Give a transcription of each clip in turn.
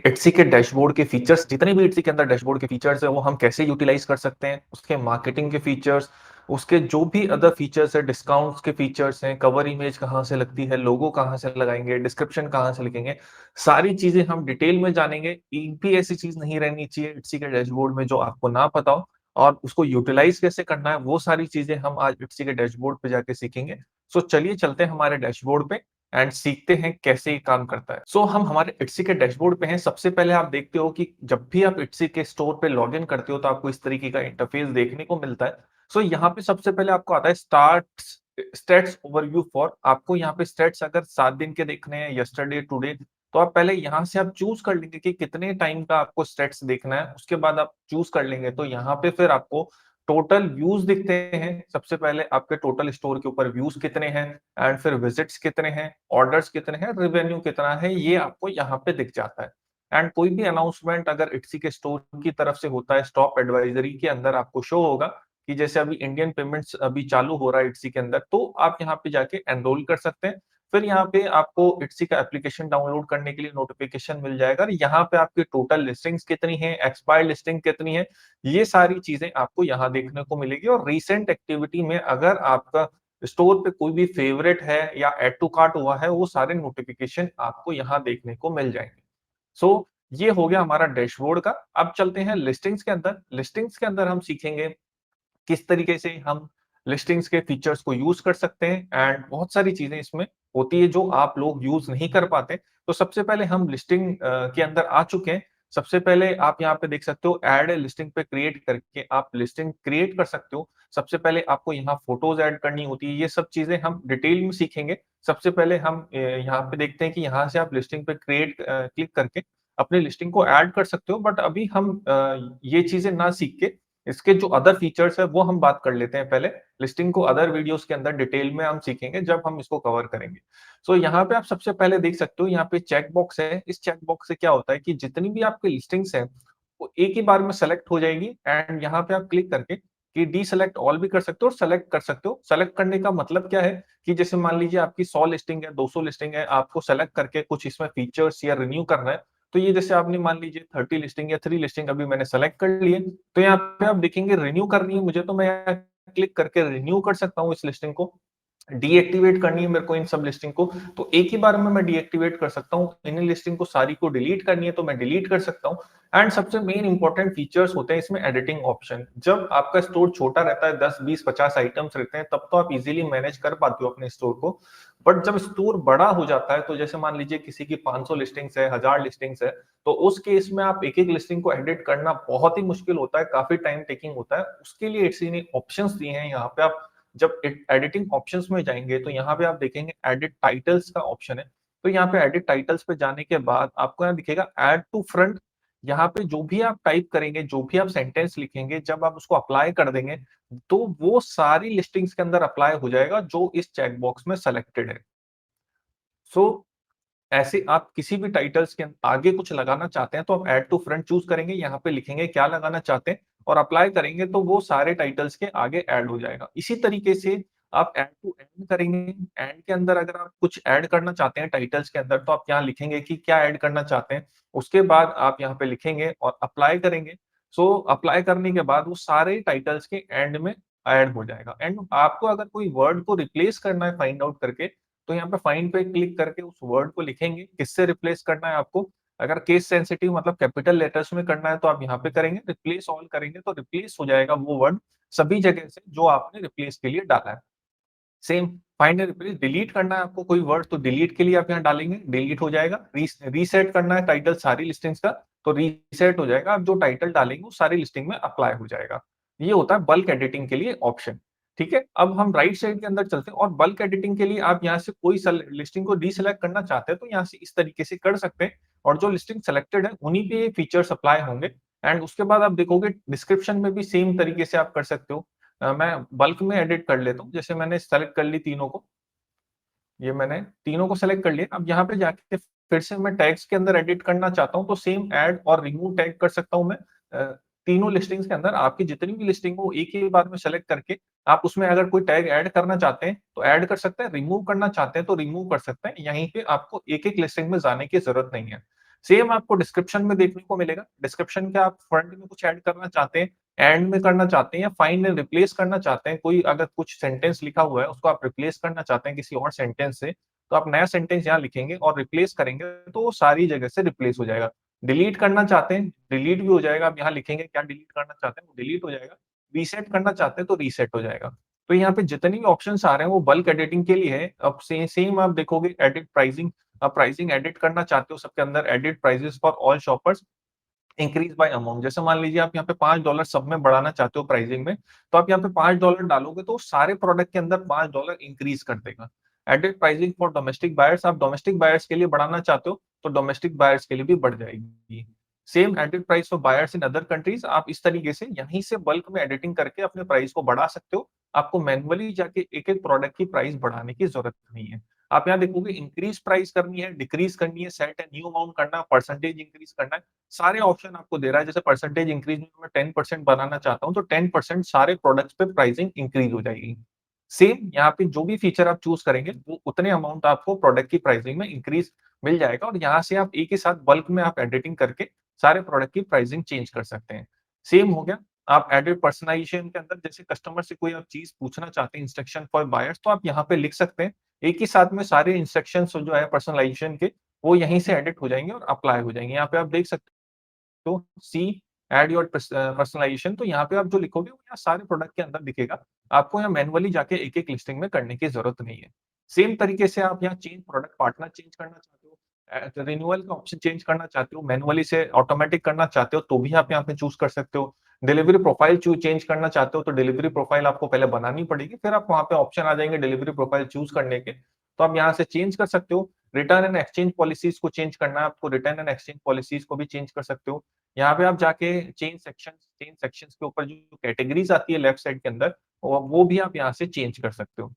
इट्सी के डैशबोर्ड के फीचर्स, जितने भी इट्सी के अंदर डैशबोर्ड के फीचर्स है वो हम कैसे यूटिलाइज कर सकते हैं, उसके मार्केटिंग के फीचर्स, उसके जो भी अदर फीचर्स है, डिस्काउंट्स के फीचर्स हैं, कवर इमेज कहाँ से लगती है, लोगो कहाँ से लगाएंगे, डिस्क्रिप्शन कहाँ से लिखेंगे, सारी चीजें हम डिटेल में जानेंगे। एक भी ऐसी चीज नहीं रहनी चाहिए इट्सी के डैशबोर्ड में जो आपको ना पता हो, और उसको यूटिलाइज कैसे करना है वो सारी चीजें हम आज इट्सी के डैशबोर्ड पे जाके सीखेंगे। सो चलिए चलते हैं हमारे डैशबोर्ड पे एंड सीखते हैं कैसे ये काम करता है। सो हम हमारे इट्सी के डैशबोर्ड पे हैं। सबसे पहले आप देखते हो कि जब भी आप इट्सी के स्टोर पे लॉग इन करते हो तो आपको इस तरीके का इंटरफेस देखने को मिलता है। सो यहाँ पे सबसे पहले आपको आता है स्टार्ट स्टेट्स ओवरव्यू फॉर। आपको यहाँ पे स्टेट्स अगर 7 दिन के देखने हैं, यस्टरडे टुडे, तो आप पहले यहाँ से आप चूज कर लेंगे कि कितने टाइम का आपको स्टेट्स देखना है। उसके बाद आप चूज कर लेंगे तो यहाँ पे फिर आपको टोटल व्यूज दिखते हैं। सबसे पहले आपके टोटल स्टोर के ऊपर व्यूज कितने हैं, एंड फिर विजिट्स कितने हैं, ऑर्डर्स कितने हैं, रेवेन्यू कितना है, ये आपको यहाँ पे दिख जाता है। एंड कोई भी अनाउंसमेंट अगर इट्सी के स्टोर की तरफ से होता है, स्टॉप एडवाइजरी के अंदर आपको शो होगा कि जैसे अभी इंडियन पेमेंट्स अभी चालू हो रहा है इट्सी के अंदर, तो आप यहाँ पे जाके एनरोल कर सकते हैं। फिर यहाँ पे आपको इट्सी का एप्लीकेशन डाउनलोड करने के लिए नोटिफिकेशन मिल जाएगा, और यहाँ पे आपकी टोटल लिस्टिंग्स कितनी है, एक्सपायर्ड लिस्टिंग कितनी है, ये सारी चीजें आपको यहाँ देखने को मिलेगी। और रीसेंट एक्टिविटी में अगर आपका स्टोर पे कोई भी फेवरेट है या एड टू कार्ट हुआ है, वो सारे नोटिफिकेशन आपको यहाँ देखने को मिल जाएंगे। सो ये हो गया हमारा डैशबोर्ड का। अब चलते हैं लिस्टिंग्स के अंदर। लिस्टिंग्स के अंदर हम सीखेंगे किस तरीके से हम लिस्टिंग्स के फीचर्स को यूज कर सकते हैं, एंड बहुत सारी चीजें इसमें होती है जो आप लोग यूज नहीं कर पाते। तो सबसे पहले हम लिस्टिंग के अंदर आ चुके हैं। सबसे पहले आप यहाँ पे देख सकते हो ऐड लिस्टिंग पे क्रिएट करके आप लिस्टिंग क्रिएट कर सकते हो। सबसे पहले आपको यहाँ फोटोज ऐड करनी होती है, ये सब चीजें हम डिटेल में सीखेंगे। सबसे पहले हम यहाँ पे देखते हैं कि यहाँ से आप लिस्टिंग पे क्रिएट क्लिक करके अपनी लिस्टिंग को ऐड कर सकते हो। बट अभी हम ये चीजें ना सीख के इसके जो अदर फीचर्स है वो हम बात कर लेते हैं पहले। लिस्टिंग को अदर वीडियोस के अंदर डिटेल में हम सीखेंगे जब हम इसको कवर करेंगे। सो यहाँ पे आप सबसे पहले देख सकते हो, यहाँ पे चेक बॉक्स है। इस चेक बॉक्स से क्या होता है कि जितनी भी आपकी लिस्टिंग्स है वो एक ही बार में सेलेक्ट हो जाएगी, एंड यहाँ पे आप क्लिक करके कि डी सेलेक्ट ऑल भी कर सकते हो और सेलेक्ट कर सकते हो। सेलेक्ट करने का मतलब क्या है कि जैसे मान लीजिए आपकी 100 लिस्टिंग है, 200 लिस्टिंग है, आपको सेलेक्ट करके कुछ इसमें फीचर्स या रिन्यू करना है, तो ये जैसे आपने मान लीजिए 30 लिस्टिंग या 3 लिस्टिंग अभी मैंने सेलेक्ट कर लिए, तो यहाँ पे आप देखेंगे रिन्यू करनी है मुझे, तो मैं यहाँ क्लिक करके रिन्यू कर सकता हूँ इस लिस्टिंग को। डीएक्टिवेट करनी है मेरे को इन सब लिस्टिंग को, तो एक ही बार में मैं डीएक्टिवेट कर सकता हूँ। इन लिस्टिंग को सारी को डिलीट करनी है तो मैं डिलीट कर सकता हूँ। एंड सबसे मेन इंपॉर्टेंट फीचर्स होते हैं इसमें एडिटिंग ऑप्शन। जब आपका स्टोर छोटा रहता है, 10 20 50 आइटम्स रहते हैं, तब तो आप इजीली मैनेज कर पाते हो अपने स्टोर को। बट जब स्टोर बड़ा हो जाता है, तो जैसे मान लीजिए किसी की 500 लिस्टिंग्स है, 1000 लिस्टिंग्स है, तो उस केस में आप एक एक लिस्टिंग को एडिट करना बहुत ही मुश्किल होता है, काफी टाइम टेकिंग होता है। उसके लिए इट्सी ने ऑप्शंस दिए हैं यहाँ पे। आप जब एडिटिंग ऑप्शंस में जाएंगे तो यहाँ पे आप देखेंगे एडिट टाइटल्स का ऑप्शन है। तो यहाँ पे एडिट टाइटल्स पे जाने के बाद आपको यहाँ दिखेगा ऐड टू फ्रंट। यहाँ पे जो भी आप टाइप करेंगे, जो भी आप सेंटेंस लिखेंगे, जब आप उसको अप्लाई कर देंगे तो वो सारी लिस्टिंग्स के अंदर अप्लाई हो जाएगा जो इस चेक बॉक्स में सेलेक्टेड है। सो ऐसे आप किसी भी टाइटल्स के आगे कुछ लगाना चाहते हैं तो आप ऐड टू फ्रंट चूज करेंगे, यहाँ पे लिखेंगे क्या लगाना चाहते हैं और अप्लाई करेंगे तो वो सारे टाइटल्स के आगे ऐड हो जाएगा। इसी तरीके से आप ऐड टू एंड करेंगे। एंड के अंदर अगर आप कुछ ऐड करना चाहते हैं टाइटल्स के अंदर, तो आप यहाँ लिखेंगे कि क्या ऐड करना चाहते हैं। उसके बाद आप यहाँ पे लिखेंगे और अप्लाई करेंगे। सो अप्लाई करने के बाद वो सारे टाइटल्स के एंड में ऐड हो जाएगा। एंड आपको अगर कोई वर्ड को रिप्लेस करना है फाइंड आउट करके, तो यहाँ पे फाइंड पे क्लिक करके उस वर्ड को लिखेंगे किससे रिप्लेस करना है आपको। अगर केस सेंसिटिव मतलब कैपिटल लेटर्स में करना है तो आप यहाँ पे करेंगे, रिप्लेस ऑल करेंगे तो रिप्लेस हो जाएगा वो वर्ड सभी जगह से जो आपने रिप्लेस के लिए डाला है। Same find replace. डिलीट करना है आपको कोई वर्ड, तो डिलीट के लिए आप यहाँ डालेंगे, डिलीट हो जाएगा। रीसेट करना है टाइटल सारी लिस्टिंग्स का, तो रीसेट हो जाएगा। आप जो टाइटल डालेंगे वो सारी लिस्टिंग में अप्लाई हो जाएगा। ये होता है बल्क एडिटिंग के लिए ऑप्शन। ठीक है, अब हम राइट साइड के अंदर चलते हैं, और बल्क एडिटिंग के लिए आप यहाँ से कोई लिस्टिंग को डीसेलेक्ट करना चाहते हैं तो यहाँ से इस तरीके से कर सकते हैं, और जो लिस्टिंग सेलेक्टेड है उन्हीं पे फीचर्स अप्लाई होंगे। एंड उसके बाद आप देखोगे डिस्क्रिप्शन में भी सेम तरीके से आप कर सकते हो। मैं बल्क में एडिट कर लेता हूँ, जैसे मैंने सेलेक्ट कर ली तीनों को, ये मैंने तीनों को सेलेक्ट कर लिया। अब यहाँ पे जाके फिर से मैं टैग्स के अंदर एडिट करना चाहता हूँ तो सेम ऐड और रिमूव टैग कर सकता हूँ मैं। तीनों लिस्टिंग्स के अंदर आपकी जितनी भी लिस्टिंग हो एक ही बार में सेलेक्ट करके आप उसमें अगर कोई टैग ऐड करना चाहते हैं तो ऐड कर सकते हैं, रिमूव करना चाहते हैं तो रिमूव कर सकते हैं। यहीं पे आपको एक एक लिस्टिंग में जाने की जरूरत नहीं है। सेम आपको डिस्क्रिप्शन में देखने को मिलेगा। डिस्क्रिप्शन के आप फ्रंट में कुछ ऐड करना चाहते हैं, एंड में करना चाहते हैं या फाइनल में रिप्लेस करना चाहते हैं, कोई अगर कुछ सेंटेंस लिखा हुआ है उसको आप रिप्लेस करना चाहते हैं किसी और सेंटेंस से, तो आप नया सेंटेंस यहाँ लिखेंगे और रिप्लेस करेंगे तो वो सारी जगह से रिप्लेस हो जाएगा। डिलीट करना चाहते हैं, डिलीट भी हो जाएगा। आप यहाँ लिखेंगे क्या डिलीट करना चाहते हैं, वो डिलीट हो जाएगा। रीसेट करना चाहते हैं तो रीसेट हो जाएगा। तो यहाँ पे जितने भी ऑप्शंस आ रहे हैं वो बल्क एडिटिंग के लिए है। अब सेम आप देखोगे एडिट प्राइसिंग, आप प्राइसिंग एडिट करना चाहते हो सबके अंदर edit prices for all shoppers increase by amount. जैसे मान लीजिए आप यहाँ पे $5 सब में बढ़ाना चाहते हो प्राइसिंग में, तो आप यहाँ पे $5 डालोगे तो सारे प्रोडक्ट के अंदर $5 इंक्रीज कर देगा। Edit pricing for domestic buyers, आप डोमेस्टिक बायर्स के लिए बढ़ाना चाहते हो तो डोमेस्टिक बायर्स के लिए भी बढ़ जाएगी। Same edit price for buyers in other countries, आप इस तरीके से यहीं से बल्क में एडिटिंग करके अपने प्राइस को बढ़ा सकते हो। आपको मैन्युअली जाके एक-एक प्रोडक्ट की प्राइस बढ़ाने की जरूरत नहीं है। आप यहाँ देखोगे इंक्रीज प्राइस करनी है, डिक्रीज करनी है, सेट ए न्यू अमाउंट करना है, परसेंटेज इंक्रीज करना है, सारे ऑप्शन आपको दे रहा है। जैसे परसेंटेज इंक्रीज में मैं 10% बनाना चाहता हूँ तो 10% सारे प्रोडक्ट्स पे प्राइसिंग इंक्रीज हो जाएगी। सेम यहाँ पे जो भी फीचर आप चूज करेंगे वो उतने अमाउंट आपको प्रोडक्ट की प्राइसिंग में इंक्रीज मिल जाएगा और यहाँ से आप एक ही साथ बल्क में आप एडिटिंग करके सारे प्रोडक्ट की प्राइसिंग चेंज कर सकते हैं। सेम हो गया, आप एडिट पर्सनलाइजेशन के अंदर जैसे कस्टमर से कोई आप चीज पूछना चाहते हैं इंस्ट्रक्शन फॉर बायर्स, तो आप यहाँ पे लिख सकते हैं। एक ही साथ में सारे इंस्ट्रक्शंस जो है पर्सनलाइजेशन के वो यहीं से एडिट हो जाएंगे और अप्लाई हो जाएंगे। यहाँ पे आप देख सकते तो सी एड योर पर्सनलाइजेशन, तो यहाँ पे आप जो लिखोगे वो यहाँ सारे प्रोडक्ट के अंदर दिखेगा। आपको यहाँ मैन्युअली जाके एक-एक लिस्टिंग में करने की ज़रूरत नहीं है। सेम तरीके से आप यहाँ चेंज प्रोडक्ट पार्टनर चेंज करना चाहते हो, रिन्यूअल का ऑप्शन चेंज करना चाहते हो, मैन्युअली से ऑटोमैटिक करना चाहते हो तो भी आप यहाँ पे चूज़ कर सकते हो। डिलीवरी प्रोफाइल चेंज करना चाहते हो तो डिलीवरी प्रोफाइल आपको पहले बनानी पड़ेगी, फिर आप वहाँ पे ऑप्शन आ जाएँगे डिलीवरी प्रोफाइल चूज़ करने के, तो आप यहाँ से चेंज कर सकते हो। रिटर्न एंड एक्सचेंज पॉलिसीज़ को चेंज करना है आपको, रिटर्न एंड एक्सचेंज पॉलिसीज़ को भी चेंज कर सकते हो। यहाँ पे आप जाके चेंज सेक्शंस के ऊपर जो कैटेगरीज़ आती है लेफ्ट साइड के अंदर, वो भी आप यहाँ से चेंज कर सकते हो।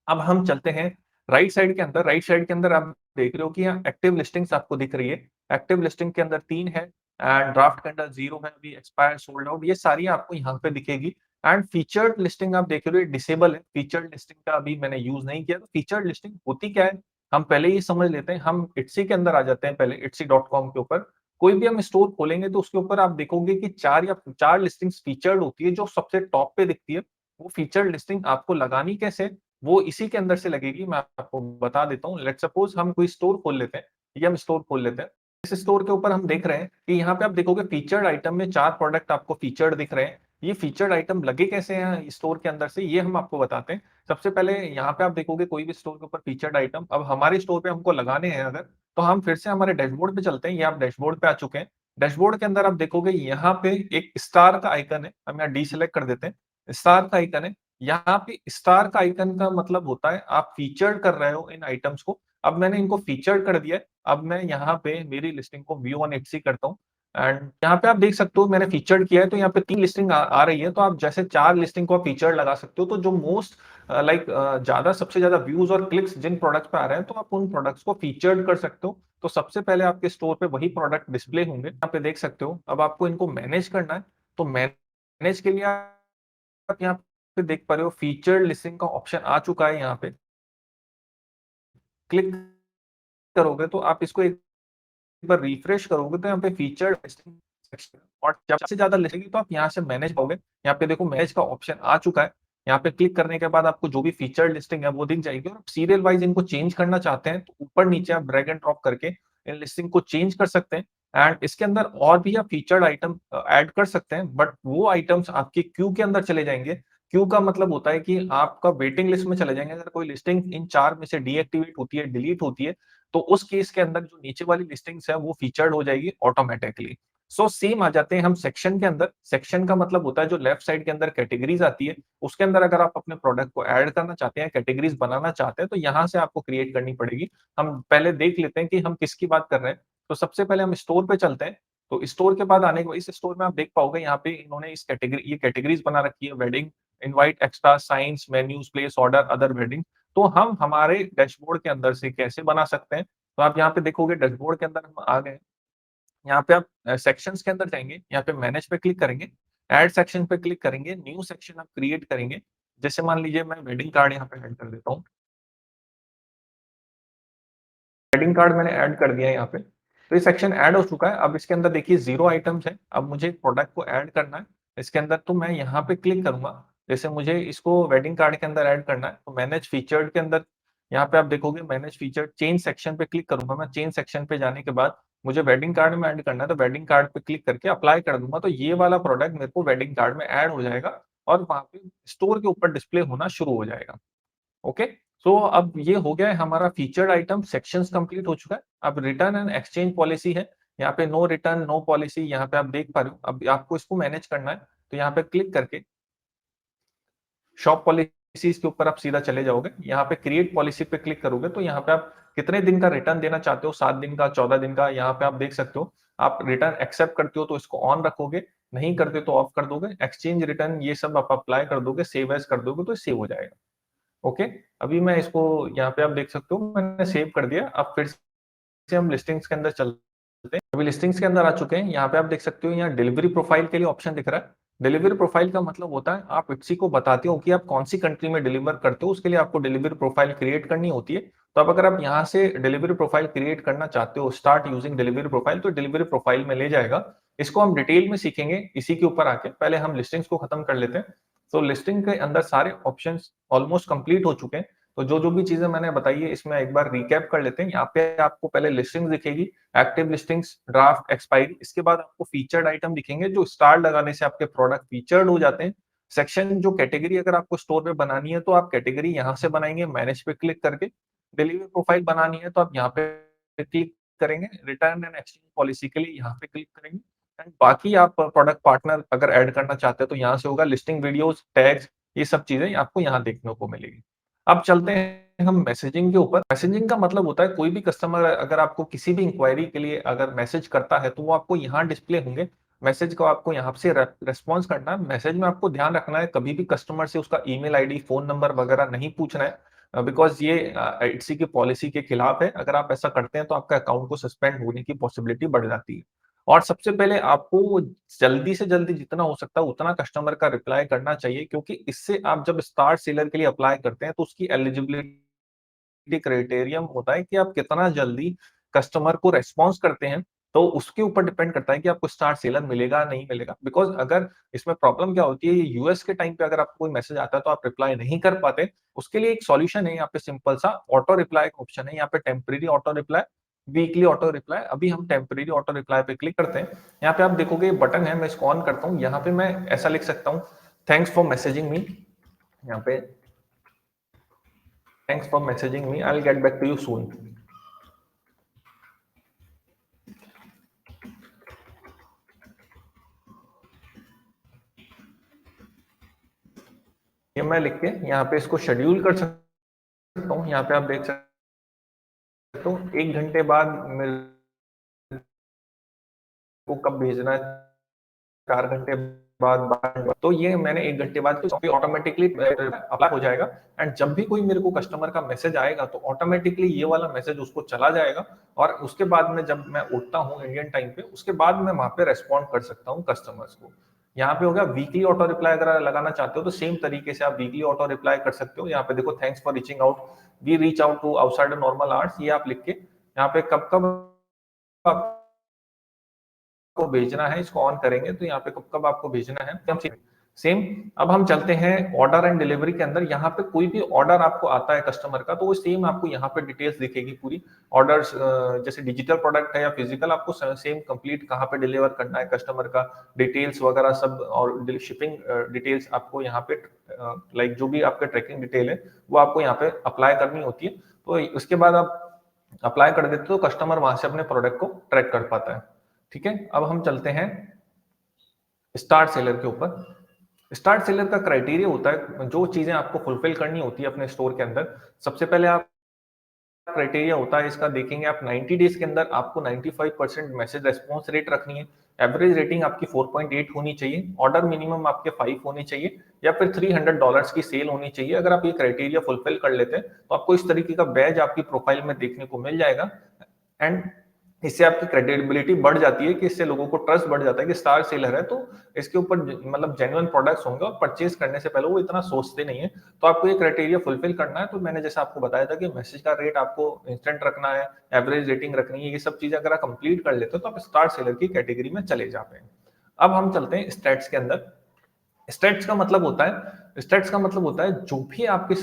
अब हम चलते हैं राइट साइड के अंदर। राइट साइड के अंदर आप देख रहे हो कि यहाँ एक्टिव लिस्टिंग्स आपको दिख रही है। एक्टिव लिस्टिंग के अंदर 3 है एंड ड्राफ्ट के अंदर 0 है, अभी एक्सपायर, सोल्ड आउट, ये सारी आपको यहाँ पे दिखेगी। एंड फीचर्ड लिस्टिंग आप देख रहे हो ये डिसेबल है। फीचर्ड लिस्टिंग का अभी मैंने यूज़ नहीं किया। तो फीचर्ड लिस्टिंग होती क्या है? हम पहले ये समझ लेते हैं। हम इट्सी के अंदर आ जाते हैं पहले, etsy.com के ऊपर। कोई भी हम स्टोर खोलेंगे तो उसके ऊपर आप देखोगे कि 4 लिस्टिंग्स फीचर्ड होती है, जो सबसे टॉप पे दिखती है। वो फीचर्ड लिस्टिंग आपको लगानी कैसे है? वो इसी के अंदर से लगेगी, मैं आपको बता देता हूँ। लेट्स सपोज़ हम कोई स्टोर खोल लेते हैं, ये हम स्टोर खोल लेते हैं। इस स्टोर के ऊपर हम देख रहे हैं कि यहाँ पे आप देखोगे फीचर्ड आइटम में 4 प्रोडक्ट आपको फीचर्ड दिख रहे हैं। ये फीचर्ड आइटम लगे कैसे हैं स्टोर के अंदर से, ये हम आपको बताते हैं। सबसे पहले यहाँ पे आप देखोगे कोई भी स्टोर के ऊपर फीचर्ड आइटम, अब हमारे स्टोर पे हमको लगाने हैं अगर, तो हम फिर से हमारे डैशबोर्ड पे चलते हैं। ये आप डैशबोर्ड पे आ चुके हैं। डैशबोर्ड के अंदर आप देखोगे यहाँ पे एक स्टार का आइकन है, हम यहाँ डीसेलेक्ट कर देते हैं। स्टार का आइकन है, यहाँ पे स्टार का आइकन का मतलब होता है आप फीचर्ड कर रहे हो इन आइटम्स को। अब मैंने इनको फीचर्ड कर दिया है। अब मैं यहाँ पे मेरी लिस्टिंग को व्यू ऑन एटसी करता हूँ एंड यहाँ पे आप देख सकते हो मैंने फीचर्ड किया है तो यहाँ पे 3 लिस्टिंग आ रही है। तो आप जैसे 4 लिस्टिंग को आप फीचर्ड लगा सकते हो। तो जो मोस्ट ज़्यादा सबसे ज़्यादा व्यूज़ और क्लिक्स जिन प्रोडक्ट्स पे आ रहे हैं तो आप उन प्रोडक्ट्स को फीचर्ड कर सकते हो। तो सबसे पहले आपके स्टोर पे वही प्रोडक्ट डिस्प्ले होंगे। यहाँ पे देख सकते हो। अब आपको इनको मैनेज करना है, तो मैनेज के लिए आप यहाँ पे देख पा रहे हो फीचर्ड लिस्टिंग का ऑप्शन आ चुका है। यहाँ पे क्लिक करोगे तो आप इसको एक बार रिफ्रेश करोगे तो यहाँ पे फीचर्ड लिस्टिंग सेक्शन, और जब से ज्यादा लिस्टिंग तो आप यहाँ से मैनेज पाओगे। यहाँ पे देखो मैनेज का ऑप्शन आ चुका है। यहाँ पे क्लिक करने के बाद आपको जो भी फीचर्ड लिस्टिंग है वो दिख जाएगी और आप सीरियल वाइज इनको चेंज करना चाहते हैं तो ऊपर नीचे आप ड्रैग एंड ड्रॉप करके इन लिस्टिंग को चेंज कर सकते हैं। एंड इसके अंदर और भी आप फीचर्ड आइटम ऐड कर सकते हैं, बट वो आइटम्स आपके क्यू के अंदर चले जाएंगे। क्यू का मतलब होता है कि आपका वेटिंग लिस्ट में चले जाएंगे। अगर कोई लिस्टिंग इन 4 में से डीएक्टिवेट होती है, डिलीट होती है, तो उस केस के अंदर जो नीचे वाली लिस्टिंग्स है वो फीचर्ड हो जाएगी ऑटोमेटिकली। सो सेम आ जाते हैं हम सेक्शन के अंदर। सेक्शन का मतलब होता है जो लेफ्ट साइड के अंदर कैटेगरीज आती है, उसके अंदर अगर आप अपने प्रोडक्ट को ऐड करना चाहते हैं, कैटेगरीज बनाना चाहते हैं, तो यहाँ से आपको क्रिएट करनी पड़ेगी। हम पहले देख लेते हैं कि हम किसकी बात कर रहे हैं। तो सबसे पहले हम स्टोर पे चलते हैं। तो स्टोर के बाद आने के बाद इस स्टोर में आप देख पाओगे यहाँ पे इन्होंने इस कैटेगरी ये कैटेगरीज बना रखी है, wedding, invite, extra, science, menus, place order, other wedding. तो हम हमारे डैशबोर्ड के अंदर से कैसे बना सकते हैं? तो आप यहाँ पे देखोगे डैशबोर्ड के अंदर हम आ गए। यहाँ पे आप सेक्शंस के अंदर जाएँगे, यहाँ पे मैनेज पे क्लिक करेंगे, ऐड सेक्शन पे क्लिक करेंगे, न्यू सेक्शन आप क्रिएट करेंगे। जैसे मान लीजिए मैं वेडिंग कार्ड यहाँ पे ऐड कर देता हूँ। वेडिंग कार्ड मैंने ऐड कर दिया है यहाँ पे। तो ये सेक्शन ऐड हो चुका है। अब इसके अंदर देखिए 0 आइटम्स है। अब मुझे प्रोडक्ट को ऐड करना है इसके अंदर, तो मैं यहाँ पे क्लिक करूँगा। जैसे मुझे इसको वेडिंग कार्ड के अंदर ऐड करना है, तो मैनेज फीचर्ड के अंदर यहाँ पे आप देखोगे मैनेज फीचर चेंज सेक्शन पे क्लिक करूँगा मैं। चेंज सेक्शन पे जाने के बाद मुझे वेडिंग कार्ड में ऐड करना है, तो वेडिंग कार्ड पे क्लिक करके अप्लाई कर दूँगा, तो ये वाला प्रोडक्ट मेरे को वेडिंग कार्ड में ऐड हो जाएगा और वहाँ पे स्टोर के ऊपर डिस्प्ले होना शुरू हो जाएगा। ओके, सो अब ये हो गया है हमारा फीचर्ड आइटम सेक्शंस कंप्लीट हो चुका है। अब रिटर्न एंड एक्सचेंज पॉलिसी है, यहाँ पे नो रिटर्न नो पॉलिसी यहाँ पे आप देख पा रहे हो। अब आपको इसको मैनेज करना है, तो यहाँ पे क्लिक करके शॉप पॉलिसीज के ऊपर आप सीधा चले जाओगे। यहाँ पे क्रिएट पॉलिसी पे क्लिक करोगे, तो यहाँ पे आप कितने दिन का रिटर्न देना चाहते हो, 7 दिन का, 14 दिन का, यहाँ पे आप देख सकते हो। आप रिटर्न एक्सेप्ट करते हो तो इसको ऑन रखोगे, नहीं करते तो ऑफ कर दोगे। एक्सचेंज रिटर्न ये सब आप अप्लाई कर दोगे, सेव एज कर दोगे, तो सेव हो जाएगा। ओके, अभी मैं इसको यहाँ पे आप देख सकते हो मैंने सेव कर दिया। अब फिर से हम लिस्टिंग्स के अंदर चलते हैं। अभी लिस्टिंग्स के अंदर आ चुके हैं। यहाँ पे आप देख सकते हो यहाँ डिलीवरी प्रोफाइल के लिए ऑप्शन दिख रहा है। डिलीवरी प्रोफाइल का मतलब होता है आप इट्सी को बताते हो कि आप कौन सी कंट्री में डिलीवर करते हो, उसके लिए आपको डिलीवरी प्रोफाइल क्रिएट करनी होती है। तो अब अगर आप यहाँ से डिलीवरी प्रोफाइल क्रिएट करना चाहते हो, स्टार्ट यूजिंग डिलीवरी प्रोफाइल, तो डिलीवरी प्रोफाइल में ले जाएगा। इसको हम डिटेल में सीखेंगे इसी के ऊपर आके। पहले हम लिस्टिंग्स को खत्म कर लेते हैं। तो लिस्टिंग के अंदर सारे ऑप्शंस ऑलमोस्ट कंप्लीट हो चुके हैं। तो जो जो भी चीजें मैंने बताई है इसमें एक बार रिकैप कर लेते हैं। यहाँ पे आपको पहले लिस्टिंग दिखेगी, एक्टिव लिस्टिंग्स, ड्राफ्ट, एक्सपायरी। इसके बाद आपको फीचर्ड आइटम दिखेंगे, जो स्टार लगाने से आपके प्रोडक्ट फीचर्ड हो जाते हैं। सेक्शन, जो कैटेगरी अगर आपको स्टोर पे बनानी है तो आप कैटेगरी यहाँ से बनाएंगे मैनेज पे क्लिक करके। डिलीवरी प्रोफाइल बनानी है तो आप यहाँ पे क्लिक करेंगे। रिटर्न एंड एक्सचेंज पॉलिसी के लिए यहाँ पे क्लिक करेंगे। एंड बाकी आप प्रोडक्ट पार्टनर अगर ऐड करना चाहते हैं तो यहाँ से होगा। लिस्टिंग वीडियोस, टैग्स, ये सब चीजें आपको यहाँ देखने को मिलेगी। अब चलते हैं हम मैसेजिंग के ऊपर। मैसेजिंग का मतलब होता है कोई भी कस्टमर अगर आपको किसी भी इंक्वायरी के लिए अगर मैसेज करता है तो वो आपको यहाँ डिस्प्ले होंगे। मैसेज को आपको यहाँ से रेस्पॉन्स करना है। मैसेज में आपको ध्यान रखना है कभी भी कस्टमर से उसका ईमेल आईडी, फोन नंबर वगैरह नहीं पूछना है, बिकॉज ये इट्सी की पॉलिसी के खिलाफ है। अगर आप ऐसा करते हैं तो आपका अकाउंट को सस्पेंड होने की पॉसिबिलिटी बढ़ जाती है। और सबसे पहले आपको जल्दी से जल्दी जितना हो सकता है उतना कस्टमर का रिप्लाई करना चाहिए, क्योंकि इससे आप जब स्टार सेलर के लिए अप्लाई करते हैं तो उसकी एलिजिबिलिटी क्राइटेरियम होता है कि आप कितना जल्दी कस्टमर को रेस्पॉन्स करते हैं। तो उसके ऊपर डिपेंड करता है कि आपको स्टार सेलर मिलेगा नहीं मिलेगा। बिकॉज अगर इसमें प्रॉब्लम क्या होती है, ये यूएस के टाइम पे अगर आपको कोई मैसेज आता है तो आप रिप्लाई नहीं कर पाते, उसके लिए एक सॉल्यूशन है यहाँ पे, सिंपल सा ऑटो रिप्लाई का ऑप्शन है। यहाँ पे temporary auto reply, weekly auto reply. अभी हम टेम्परेरी ऑटो रिप्लाई पे क्लिक करते हैं। यहाँ पे आप देखोगे बटन है, मैं इसको ऑन करता हूँ। यहाँ पे मैं ऐसा लिख सकता हूँ, थैंक्स फॉर मैसेजिंग मी। यहाँ पे thanks for messaging me, I will get back to you soon. ये मैं लिख के यहाँ पे इसको शेड्यूल कर सकता हूँ। यहाँ पे आप देख सकते हो 1 घंटे बाद मेरे को कब भेजना है, 4 घंटे बाद, 12 घंटे बाद। तो ये मैंने 1 घंटे बाद ऑटोमेटिकली अप्लाई हो जाएगा। एंड जब भी कोई मेरे को कस्टमर का मैसेज आएगा तो ऑटोमेटिकली ये वाला मैसेज उसको चला जाएगा। और उसके बाद में जब मैं उठता हूँ इंडियन टाइम पे, उसके बाद मैं वहां पे रेस्पॉन्ड कर सकता हूँ कस्टमर्स को। यहाँ पे होगा वीकली ऑटो रिप्लाई। अगर लगाना चाहते हो तो सेम तरीके से आप वीकली ऑटो रिप्लाई कर सकते हो। यहाँ पे देखो, thanks for reaching out, we reach out to outside normal hours, ये आप लिख के यहाँ पे कब कब आपको भेजना है, इसको ऑन करेंगे तो यहाँ पे कब कब आपको भेजना है सेम। अब हम चलते हैं ऑर्डर एंड डिलीवरी के अंदर। यहाँ पे कोई भी ऑर्डर आपको आता है कस्टमर का तो वो सेम आपको यहाँ पे डिटेल्स दिखेगी पूरी। ऑर्डर्स जैसे डिजिटल प्रोडक्ट है या फिजिकल, आपको सेम कंप्लीट कहाँ पे डिलीवर करना है कस्टमर का डिटेल्स वगैरह सब, और शिपिंग डिटेल्स आपको यहाँ पे लाइक जो भी आपका ट्रैकिंग डिटेल है वो आपको यहाँ पे अप्लाई करनी होती है। तो उसके बाद आप अप्लाई कर देते हो तो कस्टमर वहां से अपने प्रोडक्ट को ट्रैक कर पाता है। ठीक है, अब हम चलते हैं स्टार सेलर के ऊपर। स्टार सेलर का क्राइटेरिया होता है, जो चीजें आपको फुलफिल करनी होती है अपने स्टोर के अंदर। सबसे पहले आप क्राइटेरिया होता है इसका, देखेंगे आप 90 डेज के अंदर आपको 95% मैसेज रेस्पॉन्स रेट रखनी है। एवरेज रेटिंग आपकी 4.8 होनी चाहिए। ऑर्डर मिनिमम आपके 5 होने चाहिए, या फिर $300 की सेल होनी चाहिए। अगर आप ये क्राइटेरिया फुलफिल कर लेते हैं तो आपको इस तरीके का बैज आपकी प्रोफाइल में देखने को मिल जाएगा। एंड इससे आपकी क्रेडिबिलिटी बढ़ जाती है, कि इससे लोगों को ट्रस्ट बढ़ जाता है कि स्टार सेलर है, तो इसके ऊपर मतलब जेन्युइन प्रोडक्ट्स होंगे, और परचेज करने से पहले वो इतना सोचते नहीं है। तो आपको ये क्राइटेरिया फुलफिल करना है। तो मैंने जैसे आपको बताया था कि मैसेज का रेट आपको इंस्टेंट रखना है, एवरेज रेटिंग रखनी है, ये सब चीजें अगर आप कंप्लीट कर लेते हो तो आप स्टार सेलर की कैटेगरी में चले जाते हैं। अब हम चलते हैं स्टैट्स के अंदर। स्टेट्स का मतलब होता है जो भी आपके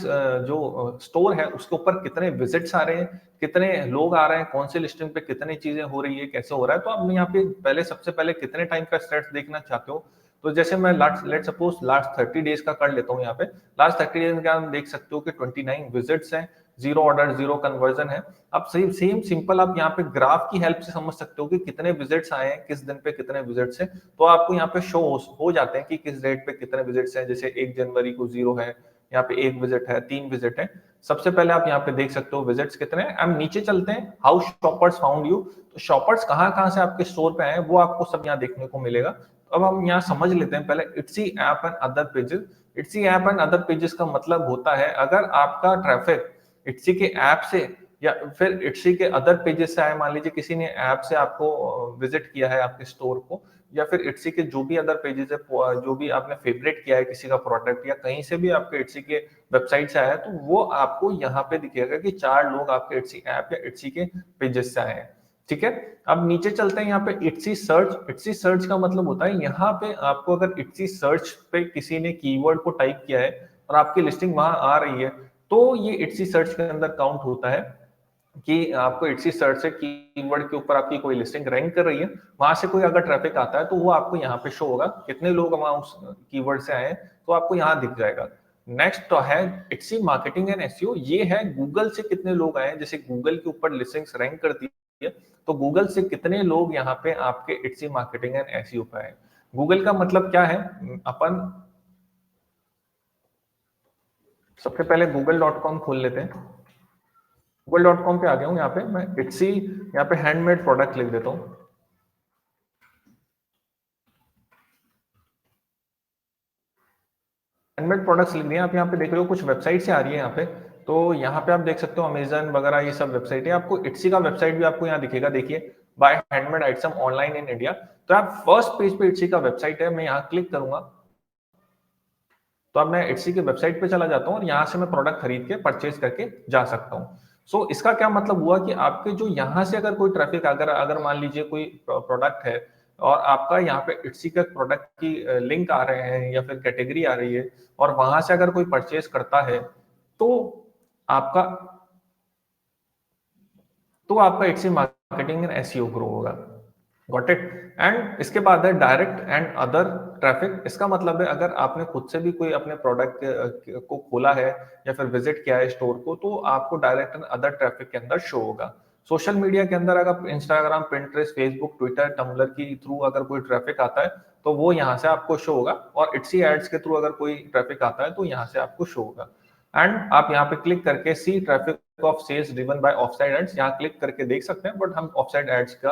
जो स्टोर है उसके ऊपर कितने विजिट्स आ रहे हैं, कितने लोग आ रहे हैं, कौन सी लिस्टिंग पे कितनी चीजें हो रही है, कैसे हो रहा है। तो आप यहाँ पे पहले सबसे पहले कितने टाइम का स्टेट्स देखना चाहते हो, तो जैसे मैं लेट सपोज लास्ट 30 डेज का कर लेता हूँ। यहाँ पे लास्ट 30 डेज में क्या आप देख सकते हो कि 29 विजिट्स हैं, 0 ऑर्डर, 0 कन्वर्जन है। अब सेम सिंपल आप यहाँ पे ग्राफ की हेल्प से समझ सकते हो कि कितने विजिट्स आए हैं, किस दिन पे कितने विजिट्स हैं। तो आपको यहाँ पे शो हो जाते हैं कि किस डेट पे कितने विजिट्स हैं। जैसे 1 जनवरी को 0 है, यहाँ पे 1 विजिट है, 3 विजिट है। सबसे पहले आप यहाँ पे देख सकते हो विजिट्स कितने हैं। हम नीचे चलते हैं, हाउ शॉपर्स फाउंड यू। तो शॉपर्स कहाँ कहाँ से आपके स्टोर पे आए वो आपको सब यहाँ देखने को मिलेगा। अब हम यहाँ समझ लेते हैं पहले Etsy app and other pages. Etsy app and other pages का मतलब होता है अगर आपका ट्रैफिक इट्सी के ऐप से या फिर इट्सी के अदर पेजेस से आए, मान लीजिए किसी ने ऐप से आपको विजिट किया है आपके स्टोर को, या फिर इट्सी के जो भी अदर पेजेस है, जो भी आपने फेवरेट किया है किसी का प्रोडक्ट, या कहीं से भी आपके इट्सी के वेबसाइट से आया है, तो वो आपको यहाँ पे दिखेगा कि 4 लोग आपके इट्सी ऐप या इट्सी के पेजेस से आए हैं। ठीक है। अब नीचे चलते हैं, यहाँ पे इट्सी सर्च। इट्सी सर्च का मतलब होता है यहाँ पे आपको अगर इट्सी सर्च पे किसी ने कीवर्ड को टाइप किया है और आपकी लिस्टिंग वहां आ रही है, तो ये इट्सी सर्च के अंदर काउंट होता है कि आपको इट्सी सर्च से कीवर्ड के ऊपर आपकी कोई लिस्टिंग रैंक कर रही है, वहां से कोई अगर ट्रैफिक आता है तो वो आपको यहाँ पे शो होगा, कितने लोग वहां उस कीवर्ड से आए हैं तो आपको यहाँ दिख जाएगा। नेक्स्ट तो है इट्सी मार्केटिंग एंड एसईओ। ये है गूगल से कितने लोग आए हैं, जैसे गूगल के ऊपर लिस्टिंग्स रैंक करती है, तो गूगल से कितने लोग यहाँ पे आपके इट्सी मार्केटिंग एंड एसईओ पे आए। गूगल का मतलब क्या है, अपन सबसे पहले google.com खोल लेते हैं। google.com पे आ गया हूँ, यहाँ पे मैं इट्सी, यहाँ पे हैंडमेड प्रोडक्ट लिख देता हूँ। हैंडमेड प्रोडक्ट्स लिख दिए। आप यहाँ पे देख रहे हो कुछ वेबसाइट से आ रही है यहाँ पे, तो यहाँ पे आप देख सकते हो अमेजन वगैरह ये सब वेबसाइट है। आपको इट्सी का वेबसाइट भी आपको यहाँ दिखेगा, देखिए buy handmade item online in India. तो आप फर्स्ट पेज पे इट्सी का वेबसाइट है, मैं यहाँ क्लिक करूंगा तो अब मैं इट्सी के वेबसाइट पे चला जाता हूँ और यहाँ से मैं प्रोडक्ट खरीद के परचेज करके जा सकता हूँ। सो इसका क्या मतलब हुआ कि आपके जो यहाँ से अगर कोई ट्रैफिक अगर अगर मान लीजिए कोई प्रोडक्ट है और आपका यहाँ पे इट्सी का प्रोडक्ट की लिंक आ रहे हैं या फिर कैटेगरी आ रही है और वहां से अगर कोई परचेज करता है, तो आपका आपका इट्सी मार्केटिंग एंड एसईओ ग्रो होगा। Got it. एंड इसके बाद है डायरेक्ट एंड अदर ट्रैफिक। इसका मतलब है अगर आपने खुद से भी कोई अपने प्रोडक्ट को खोला है या फिर विजिट किया है स्टोर को, तो आपको डायरेक्ट एंड अदर ट्रैफिक के अंदर शो होगा। सोशल मीडिया के अंदर अगर Instagram, Pinterest, Facebook, Twitter, Tumblr की थ्रू अगर कोई ट्रैफिक आता है तो वो यहाँ से आपको शो होगा, और इट्सी एड्स के थ्रू अगर कोई ट्रैफिक आता है तो यहाँ से आपको शो होगा। एंड आप यहाँ पे क्लिक करके see traffic of sales driven by offsite ads, यहाँ क्लिक करके देख सकते हैं, बट हम ऑफसाइट एड्स का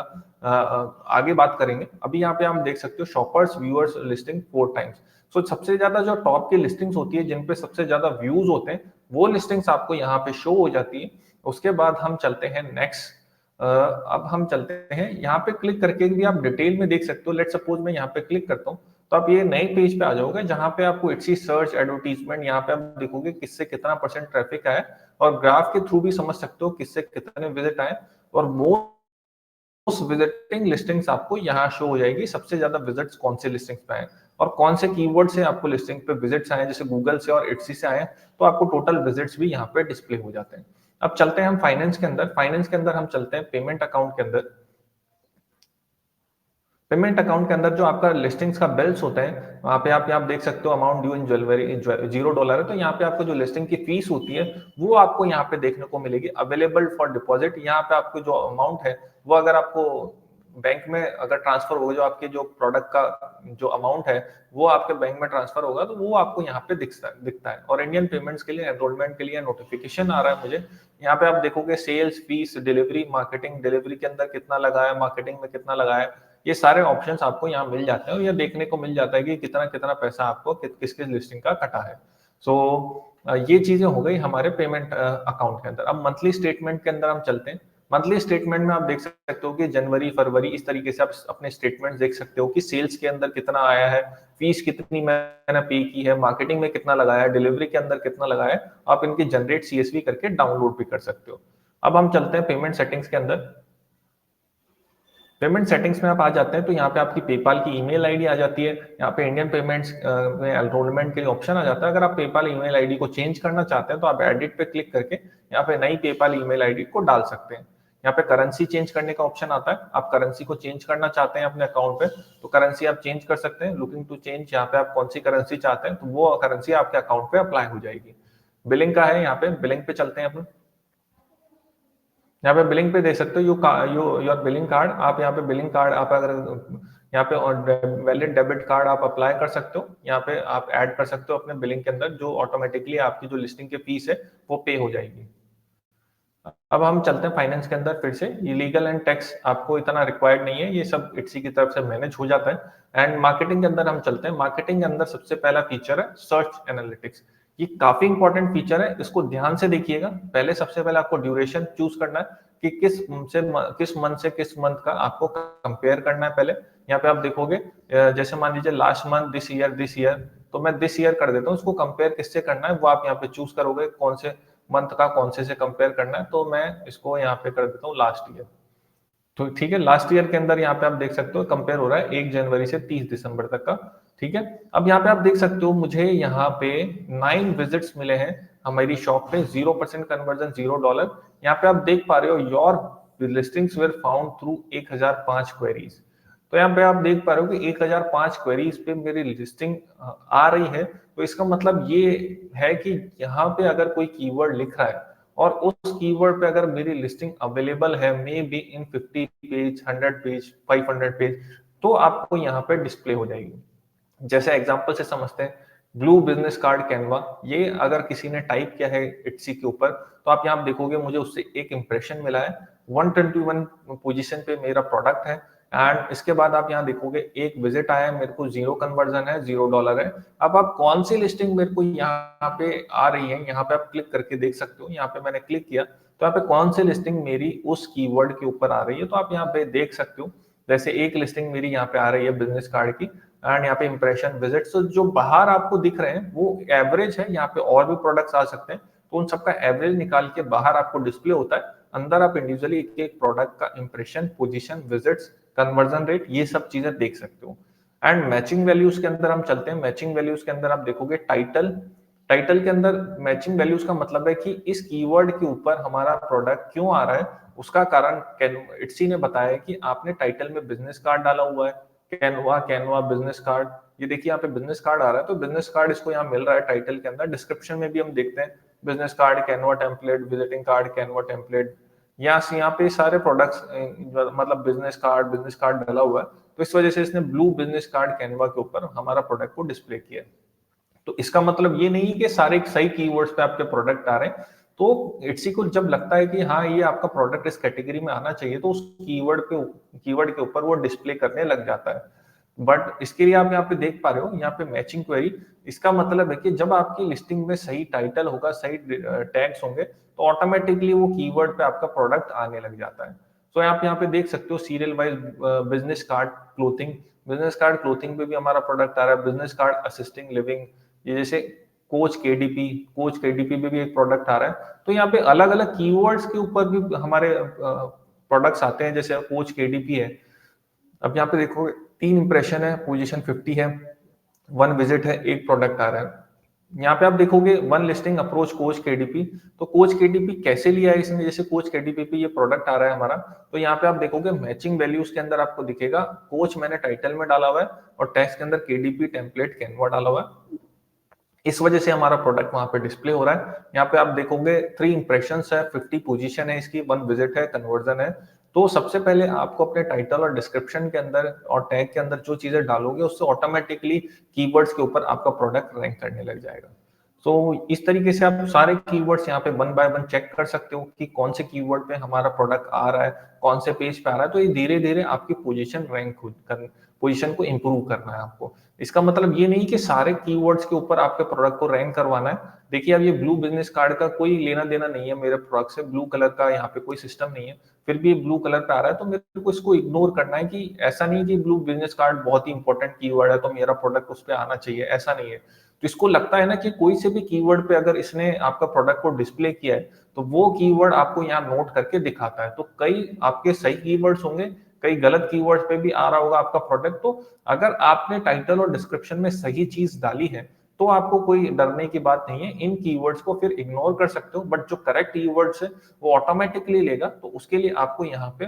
आगे बात करेंगे। अभी यहाँ पे आप देख सकते हो शॉपर्स व्यूअर्स लिस्टिंग 4 टाइम्स। सो सबसे ज्यादा जो टॉप की लिस्टिंग्स होती है जिन पे सबसे ज्यादा व्यूज होते हैं वो लिस्टिंग्स आपको यहाँ पे शो हो जाती है। उसके बाद हम चलते हैं नेक्स्ट। अब हम चलते हैं, यहाँ पे क्लिक करके भी आप डिटेल में देख सकते हो। लेट सपोज मैं यहाँ पे क्लिक करता हूँ तो आप ये नए पेज पे आ जाओगे जहां पे आपको इट्सी सर्च एडवर्टीजमेंट, यहाँ पे आप देखोगे किससे कितना परसेंट ट्रैफिक आया, और ग्राफ के थ्रू भी समझ सकते हो किससे कितने विजिट आए, और मोस्ट विजिटिंग लिस्टिंग्स आपको यहाँ शो हो जाएगी, सबसे ज्यादा विजिट्स कौन से लिस्टिंग्स पे आए और कौन से कीवर्ड से आपको लिस्टिंग पे विजिट्स आए, जैसे गूगल से और इट्सी से आए तो आपको टोटल विजिट्स भी यहाँ पे डिस्प्ले हो जाते हैं। अब चलते हैं हम फाइनेंस के अंदर। फाइनेंस के अंदर हम चलते हैं पेमेंट अकाउंट के अंदर। पेमेंट अकाउंट के अंदर जो आपका लिस्टिंग्स का बिल्स होता है वहां पे आप यहाँ देख सकते हो अमाउंट ड्यू इन ज्वेलरी $0 है, तो यहाँ पे आपको जो लिस्टिंग की फीस होती है वो आपको यहाँ पे देखने को मिलेगी। अवेलेबल फॉर डिपॉजिट, यहाँ पे आपको जो अमाउंट है वो अगर आपको बैंक में अगर ट्रांसफर होगा, जो आपके जो प्रोडक्ट का जो अमाउंट है वो आपके बैंक में ट्रांसफर होगा तो वो आपको यहाँ पे दिखता है। और इंडियन पेमेंट्स के लिए एनरोलमेंट के लिए नोटिफिकेशन आ रहा है मुझे। यहाँ पे आप देखोगे sales, fees, delivery, marketing, delivery के अंदर कितना लगाया, मार्केटिंग में कितना लगाया, ये सारे ऑप्शंस आपको यहाँ मिल जाते हैं और ये देखने को मिल जाता है कि कितना कितना पैसा आपको किस किस लिस्टिंग का कटा है। सो ये चीजें हो गई हमारे पेमेंट अकाउंट के अंदर। अब मंथली स्टेटमेंट के अंदर हम चलते हैं। मंथली स्टेटमेंट में आप देख सकते हो कि जनवरी फरवरी इस तरीके से आप अपने स्टेटमेंट देख सकते हो कि सेल्स के अंदर कितना आया है, फीस कितनी मैंने पे की है, मार्केटिंग में कितना लगाया है, डिलीवरी के अंदर कितना लगाया है। आप इनकी जनरेट सीएसवी करके डाउनलोड भी कर सकते हो। अब हम चलते हैं पेमेंट सेटिंग्स के अंदर। पेमेंट सेटिंग्स में आप आ जाते हैं तो यहाँ पे आपकी पेपाल की ईमेल आईडी आ जाती है। यहाँ पे इंडियन पेमेंट्स में एनरोलमेंट के लिए ऑप्शन आ जाता है। अगर आप पेपाल ईमेल आईडी को चेंज करना चाहते हैं तो आप एडिट पे क्लिक करके यहाँ पे नई पेपाल ईमेल आईडी को डाल सकते हैं। यहाँ पे करेंसी चेंज करने का ऑप्शन आता है। आप करेंसी को चेंज करना चाहते हैं अपने अकाउंट पे तो करेंसी आप चेंज कर सकते हैं। लुकिंग टू चेंज, यहाँ पे आप कौन सी करेंसी चाहते हैं तो वो करेंसी आपके अकाउंट पे अप्लाई हो जाएगी। बिलिंग का है, यहाँ पे बिलिंग पे चलते हैं अपन। यहाँ पे बिलिंग पे देख सकते हो योर बिलिंग कार्ड। आप यहाँ पे बिलिंग कार्ड आप अगर यहाँ पे वैलिड डेबिट कार्ड आप अप्लाई कर सकते हो। यहाँ पे आप ऐड कर सकते हो अपने बिलिंग के अंदर, जो ऑटोमेटिकली आपकी जो लिस्टिंग की फीस है वो पे हो जाएगी। अब हम चलते हैं फाइनेंस के अंदर। फिर से ये लीगल एंड टैक्स आपको इतना रिक्वायर्ड नहीं है, ये सब इट्सी की तरफ से मैनेज हो जाता है। एंड मार्केटिंग के अंदर हम चलते हैं। मार्केटिंग के अंदर सबसे पहला फीचर है सर्च एनालिटिक्स। ये काफी इंपॉर्टेंट फीचर है, इसको ध्यान से देखिएगा। पहले सबसे पहले आपको ड्यूरेशन चूज करना है कि किस मंथ से किस मंथ का आपको कंपेयर करना है। पहले यहाँ पे आप देखोगे जैसे मान लीजिए लास्ट मंथ दिस ईयर, तो मैं दिस ईयर कर देता हूँ। उसको कंपेयर किससे करना है वो आप यहाँ पे चूज करोगे, कौन से मंथ का कौन से कंपेयर करना है। तो मैं इसको यहाँ पे कर देता हूँ लास्ट ईयर। तो ठीक है, लास्ट ईयर के अंदर यहाँ पे आप देख सकते हो कंपेयर हो रहा है 1 जनवरी से 30 दिसंबर तक का। ठीक है, अब यहाँ पे आप देख सकते हो मुझे यहाँ पे 9 विजिट्स मिले हैं हमारी शॉप पे, 0% कन्वर्जन, $0। यहाँ पे आप देख पा रहे हो your listings were found through 1005 queries. तो यहाँ पे आप देख पा रहे हो कि 1005 क्वेरीज पे मेरी लिस्टिंग आ रही है। तो इसका मतलब ये है कि यहाँ पे अगर कोई कीवर्ड लिख रहा है और उस कीवर्ड पे अगर मेरी लिस्टिंग अवेलेबल है may be in 50 page, 100 page, 500 page, तो आपको यहाँ पे डिस्प्ले हो जाएगी। जैसे एग्जांपल से समझते हैं, ब्लू बिजनेस कार्ड कैनवा, ये अगर किसी ने टाइप किया है इट्सी के ऊपर तो आप यहाँ देखोगे मुझे उससे एक इंप्रेशन मिला है, 121 पोजीशन पे मेरा प्रोडक्ट है। एंड इसके बाद आप यहाँ देखोगे एक विजिट आया है, मेरे को 0 कन्वर्जन है, $0 है। अब आप कौन सी लिस्टिंग मेरे को यहाँ पे आ रही है, यहाँ पे आप क्लिक करके देख सकते हो। यहाँ पे मैंने क्लिक किया तो यहाँ पे कौन सी लिस्टिंग मेरी उस कीवर्ड के ऊपर आ रही है, तो आप यहाँ पे देख सकते हो। जैसे एक लिस्टिंग मेरी यहाँ पे आ रही है बिजनेस कार्ड की, एंड यहाँ पे इंप्रेशन विजिट, तो जो बाहर आपको दिख रहे हैं वो एवरेज है। यहाँ पे और भी प्रोडक्ट्स आ सकते हैं, तो उन सबका एवरेज निकाल के बाहर आपको डिस्प्ले होता है। अंदर आप इंडिविजुअली एक एक प्रोडक्ट का impression, position, visits, conversion rate, ये सब चीजें देख सकते हो। एंड मैचिंग वैल्यूज के अंदर हम चलते हैं। मैचिंग वैल्यूज के अंदर आप देखोगे टाइटल। टाइटल के अंदर मैचिंग वैल्यूज का मतलब है कि इस कीवर्ड के ऊपर हमारा प्रोडक्ट क्यों आ रहा है, उसका कारण इट्सी ने बताया कि आपने टाइटल में बिजनेस कार्ड डाला हुआ है, कैनवा बिजनेस कार्ड। ये देखिए यहाँ पे बिजनेस कार्ड आ रहा है, तो बिजनेस कार्ड इसको यहाँ मिल रहा है टाइटल के अंदर। डिस्क्रिप्शन में भी हम देखते हैं business card Canva template, visiting card Canva template, यहाँ पे सारे प्रोडक्ट्स मतलब बिजनेस कार्ड डाला हुआ है। तो इस वजह से इसने ब्लू बिजनेस कार्ड कैनवा के ऊपर हमारा प्रोडक्ट को डिस्प्ले किया। तो इसका मतलब ये नहीं कि सारे सही कीवर्ड्स पे आपके प्रोडक्ट आ रहे हैं। तो इट्सी को जब लगता है कि हाँ ये आपका प्रोडक्ट इस कैटेगरी में आना चाहिए, तो उस कीवर्ड के ऊपर वो डिस्प्ले करने लग जाता है। बट इसके लिए आप यहाँ पे देख पा रहे हो, यहाँ पे मैचिंग क्वेरी, इसका मतलब है कि जब आपकी लिस्टिंग में सही टाइटल होगा, सही टैग्स होंगे, तो ऑटोमेटिकली वो कीवर्ड पे आपका प्रोडक्ट आने लग जाता है। तो आप यहाँ पे देख सकते हो serial wise business card clothing, business card clothing पे भी हमारा प्रोडक्ट आ रहा है। बिजनेस कार्ड असिस्टिंग लिविंग, ये जैसे कोच केडीपी पे भी एक प्रोडक्ट आ रहा है। तो यहाँ पे अलग अलग कीवर्ड्स के ऊपर भी हमारे प्रोडक्ट्स आते हैं। जैसे कोच केडीपी है, अब यहाँ पे देखो 3 इंप्रेशन है, पोजीशन 50 है, 1 विजिट है, एक प्रोडक्ट आ रहा है। यहाँ पे आप देखोगे 1 लिस्टिंग अप्रोच कोच केडीपी। तो कोच केडीपी कैसे लिया है इसने, जैसे कोच केडीपी पे ये प्रोडक्ट आ रहा है हमारा, तो यहाँ पे आप देखोगे मैचिंग वैल्यूज के अंदर आपको दिखेगा कोच मैंने टाइटल में डाला हुआ है और टेक्स्ट के अंदर केडीपी टेम्पलेट कैनवा डाला हुआ है। इस वजह से हमारा प्रोडक्ट वहां पे डिस्प्ले हो रहा है। यहाँ पे आप देखोगे 3 इंप्रेशंस है, 50 पोजीशन है इसकी, 1 विजिट है, कन्वर्जन है। तो सबसे पहले आपको अपने टाइटल और डिस्क्रिप्शन के अंदर और टैग के अंदर जो चीजें डालोगे उससे ऑटोमेटिकली कीवर्ड्स के ऊपर आपका प्रोडक्ट रैंक करने लग जाएगा। तो इस तरीके से आप सारे कीवर्ड्स यहाँ पे वन बाय वन चेक कर सकते हो कि कौन से कीवर्ड पे हमारा प्रोडक्ट आ रहा है, कौन से पेज पे आ रहा है। तो ये धीरे धीरे आपकी पोजीशन रैंक कर पोजीशन को इंप्रूव करना है आपको। इसका मतलब ये नहीं कि सारे कीवर्ड्स के ऊपर आपके प्रोडक्ट को रैंक करवाना है। देखिए अब ये ब्लू बिजनेस कार्ड का कोई लेना देना नहीं है मेरे प्रोडक्ट से, ब्लू कलर का यहाँ पे कोई सिस्टम नहीं है, फिर भी ब्लू कलर पे आ रहा है तो मेरे को इसको इग्नोर करना है। कि ऐसा नहीं कि ब्लू बिजनेस कार्ड बहुत ही इंपॉर्टेंट कीवर्ड है तो मेरा प्रोडक्ट उस पर आना चाहिए, ऐसा नहीं है। तो इसको लगता है ना कि कोई से भी कीवर्ड पे अगर इसने आपका प्रोडक्ट को डिस्प्ले किया है तो वो कीवर्ड आपको यहाँ नोट करके दिखाता है। तो कई आपके सही कीवर्ड्स होंगे, कई गलत कीवर्ड्स पे भी आ रहा होगा आपका प्रोडक्ट। तो अगर आपने टाइटल और डिस्क्रिप्शन में सही चीज डाली है तो आपको कोई डरने की बात नहीं है। इन कीवर्ड्स को फिर इग्नोर कर सकते हो, बट जो करेक्ट कीवर्ड्स है वो ऑटोमेटिकली लेगा। तो उसके लिए आपको यहाँ पे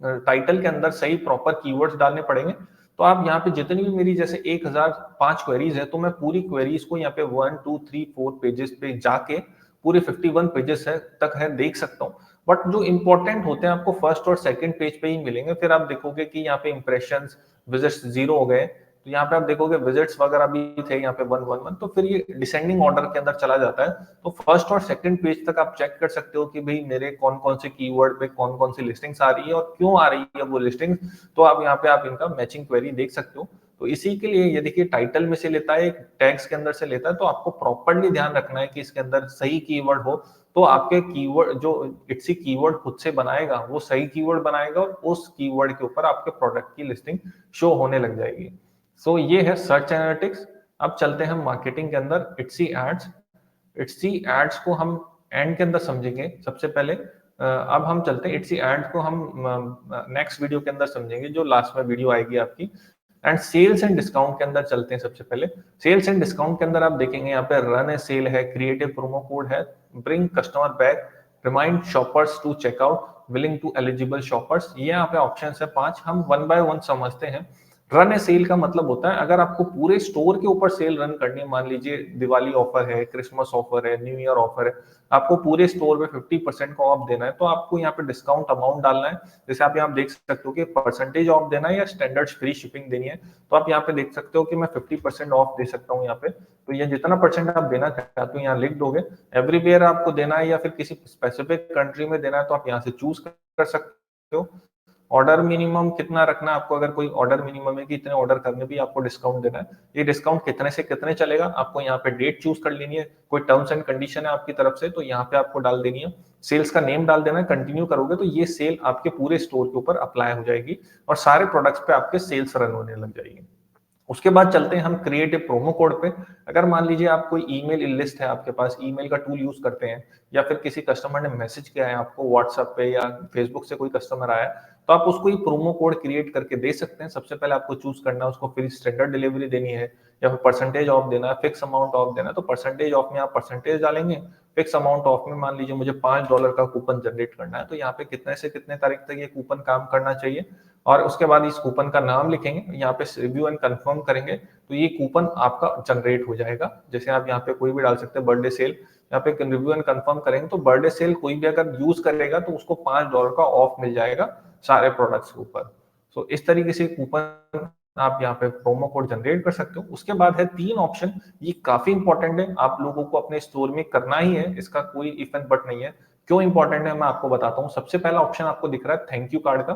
टाइटल के अंदर सही प्रॉपर कीवर्ड्स डालने पड़ेंगे। तो आप यहाँ पे जितनी भी मेरी जैसे 1005 क्वेरीज है तो मैं पूरी क्वेरीज को यहाँ पे 1 2 3 4 पेजेस पे जाके पूरे 51 पेजेस है तक है देख सकता हूँ। बट जो इंपॉर्टेंट होते हैं आपको फर्स्ट और सेकंड पेज पे ही मिलेंगे। फिर आप देखोगे कि यहाँ पे इंप्रेशंस विजिट्स जीरो हो गए, तो यहाँ पे आप देखोगे विजिट्स वगैरह भी थे यहाँ पे 111, तो फिर ये डिसेंडिंग ऑर्डर के अंदर चला जाता है। तो फर्स्ट और सेकंड पेज तक आप चेक कर सकते हो कि भाई मेरे कौन कौन से कीवर्ड पे कौन कौन सी लिस्टिंग्स आ रही है और क्यों आ रही है वो लिस्टिंग। तो आप यहाँ पे आप इनका मैचिंग क्वेरी देख सकते हो। तो इसी के लिए ये देखिए टाइटल में से लेता है, टैग्स के अंदर से लेता है, तो आपको प्रॉपरली ध्यान रखना है कि इसके अंदर सही कीवर्ड हो। तो आपके कीवर्ड जो इट्सी कीवर्ड खुद से बनाएगा वो सही कीवर्ड बनाएगा और उस कीवर्ड के ऊपर आपके प्रोडक्ट की लिस्टिंग शो होने लग जाएगी। सो ये है सर्च एनालिटिक्स। अब चलते हैं मार्केटिंग के अंदर इट्सी एड्स। इट्सी एड्स को हम एंड के अंदर समझेंगे सबसे पहले। अब हम चलते हैं इट्सी एड्स को हम नेक्स्ट वीडियो के अंदर समझेंगे, जो लास्ट में वीडियो आएगी आपकी। एंड सेल्स एंड डिस्काउंट के अंदर चलते हैं सबसे पहले। सेल्स एंड डिस्काउंट के अंदर आप देखेंगे यहाँ पे रन ए सेल है, क्रिएटिव प्रोमो कोड है, bring customer back, remind shoppers to checkout, willing to eligible shoppers. ये यहाँ पे ऑप्शन है 5। हम वन बाय वन समझते हैं। रन ए सेल का मतलब होता है अगर आपको पूरे स्टोर के ऊपर सेल रन करनी है, मान लीजिए दिवाली ऑफर है, क्रिसमस ऑफर है, न्यू ईयर ऑफर है, आपको पूरे स्टोर में 50% का ऑफ देना है, तो आपको यहाँ पे डिस्काउंट अमाउंट डालना है। जैसे आप यहाँ देख सकते हो कि परसेंटेज ऑफ देना है या स्टैंडर्ड फ्री शिपिंग देनी है। तो आप यहाँ पे देख सकते हो कि मैं 50% ऑफ दे सकता हूँ यहाँ पे। तो ये जितना परसेंट आप देना चाहते हो यहाँ लिख दोगे। एवरीवेयर आपको देना है या फिर किसी स्पेसिफिक कंट्री में देना है तो आप यहाँ से चूज कर सकते हो। ऑर्डर मिनिमम कितना रखना है आपको, अगर कोई ऑर्डर मिनिमम है कि इतने ऑर्डर करने भी आपको डिस्काउंट देना है। ये डिस्काउंट कितने से कितने चलेगा आपको यहाँ पे डेट चूज कर लेनी है। कोई टर्म्स एंड कंडीशन है आपकी तरफ से तो यहाँ पे आपको डाल देनी है। सेल्स का नेम डाल देना है। कंटिन्यू करोगे तो ये सेल आपके पूरे स्टोर के ऊपर अप्लाई हो जाएगी और सारे प्रोडक्ट्स पे आपके सेल्स रन होने लग जाएगी। उसके बाद चलते हैं हम क्रिएटिव प्रोमो कोड पे। अगर मान लीजिए आप कोई ईमेल लिस्ट है आपके पास, ईमेल का टूल यूज करते हैं, या फिर किसी कस्टमर ने मैसेज किया है आपको व्हाट्सएप पे या फेसबुक से कोई कस्टमर आया, तो आप उसको ये प्रोमो कोड क्रिएट करके दे सकते हैं। सबसे पहले आपको चूज करना है उसको फिर स्टैंडर्ड डिलीवरी देनी है या फिर परसेंटेज ऑफ देना है, फिक्स अमाउंट ऑफ देना है। तो परसेंटेज ऑफ में आप परसेंटेज डालेंगे, फिक्स अमाउंट ऑफ में मान लीजिए मुझे $5 का कूपन जनरेट करना है, तो यहाँ पे कितने से कितने तारीख तक ये कूपन काम करना चाहिए, और उसके बाद इस कूपन का नाम लिखेंगे, यहाँ पे रिव्यू एंड कंफर्म करेंगे, तो ये कूपन आपका जनरेट हो जाएगा। जैसे आप यहाँ पे कोई भी डाल सकते हैं, बर्थडे सेल, यहाँ पे रिव्यू एंड कंफर्म करेंगे तो बर्थडे सेल कोई भी अगर यूज करेगा तो उसको $5 का ऑफ मिल जाएगा सारे प्रोडक्ट्स के ऊपर। तो इस तरीके से कूपन आप यहाँ पे प्रोमो कोड जनरेट कर सकते हो। उसके बाद है 3 ऑप्शन, ये काफी इंपॉर्टेंट है, आप लोगों को अपने स्टोर में करना ही है, इसका कोई इफ एंड बट नहीं है। क्यों इंपॉर्टेंट है मैं आपको बताता हूँ। सबसे पहला ऑप्शन आपको दिख रहा है थैंक यू कार्ड का।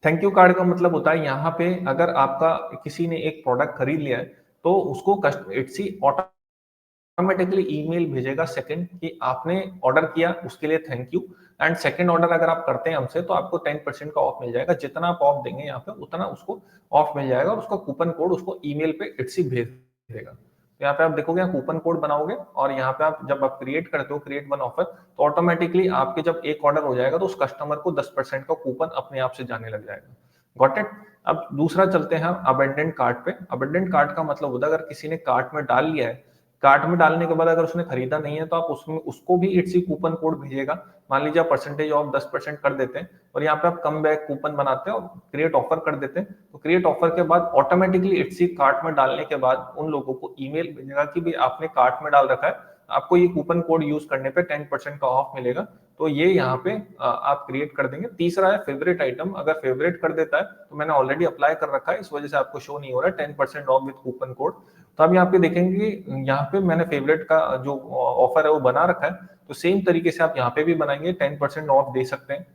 थैंक यू कार्ड का मतलब होता है यहाँ पे अगर आपका किसी ने एक प्रोडक्ट खरीद लिया है तो उसको इट्सी ऑटोमेटिकली ईमेल भेजेगा सेकंड कि आपने ऑर्डर किया, उसके लिए thank you. And second order अगर आप करते हैं हमसे तो आपको 10% का ऑफ मिल जाएगा। जितना आप ऑफ देंगे यहाँ पे उतना उसको ऑफ मिल जाएगा और उसका कूपन कोड उसको ईमेल पे इट्सी भेज देगा। तो यहाँ पे आप देखोगे कूपन कोड बनाओगे और यहाँ पे आप जब आप क्रिएट करते हो क्रिएट वन ऑफर, तो ऑटोमेटिकली आपके जब एक ऑर्डर हो जाएगा तो उस कस्टमर को 10% का कूपन अपने आप से जाने लग जाएगा। Got it. अब दूसरा चलते हैं अबेंडेंट कार्ट पे। अबेंडेंट कार्ट का मतलब होता है अगर किसी ने कार्ट में डाल लिया है, कार्ट में डालने के बाद अगर उसने खरीदा नहीं है तो आप उसमें उसको भी इट्सी कूपन कोड भेजिएगा। मान लीजिए आप परसेंटेज ऑफ 10% कर देते हैं और यहाँ पे आप कम बैक कूपन बनाते हैं और क्रिएट ऑफर कर देते हैं, तो क्रिएट ऑफर के बाद ऑटोमेटिकली इट्सी कार्ट में डालने के बाद उन लोगों को ईमेल भेजेगा कि भाई आपने कार्ट में डाल रखा है, आपको ये कूपन कोड यूज करने पे 10% का ऑफ मिलेगा। तो ये यहाँ पे आप क्रिएट कर देंगे। तीसरा है फेवरेट आइटम। अगर फेवरेट कर देता है तो मैंने ऑलरेडी अप्लाई कर रखा है, इस वजह से आपको शो नहीं हो रहा है 10% ऑफ विद कूपन कोड। तो आप यहाँ पे देखेंगे कि यहाँ पे मैंने फेवरेट का जो ऑफर है वो बना रखा है, तो सेम तरीके से आप यहाँ पे भी बनाएंगे, 10% ऑफ दे सकते हैं,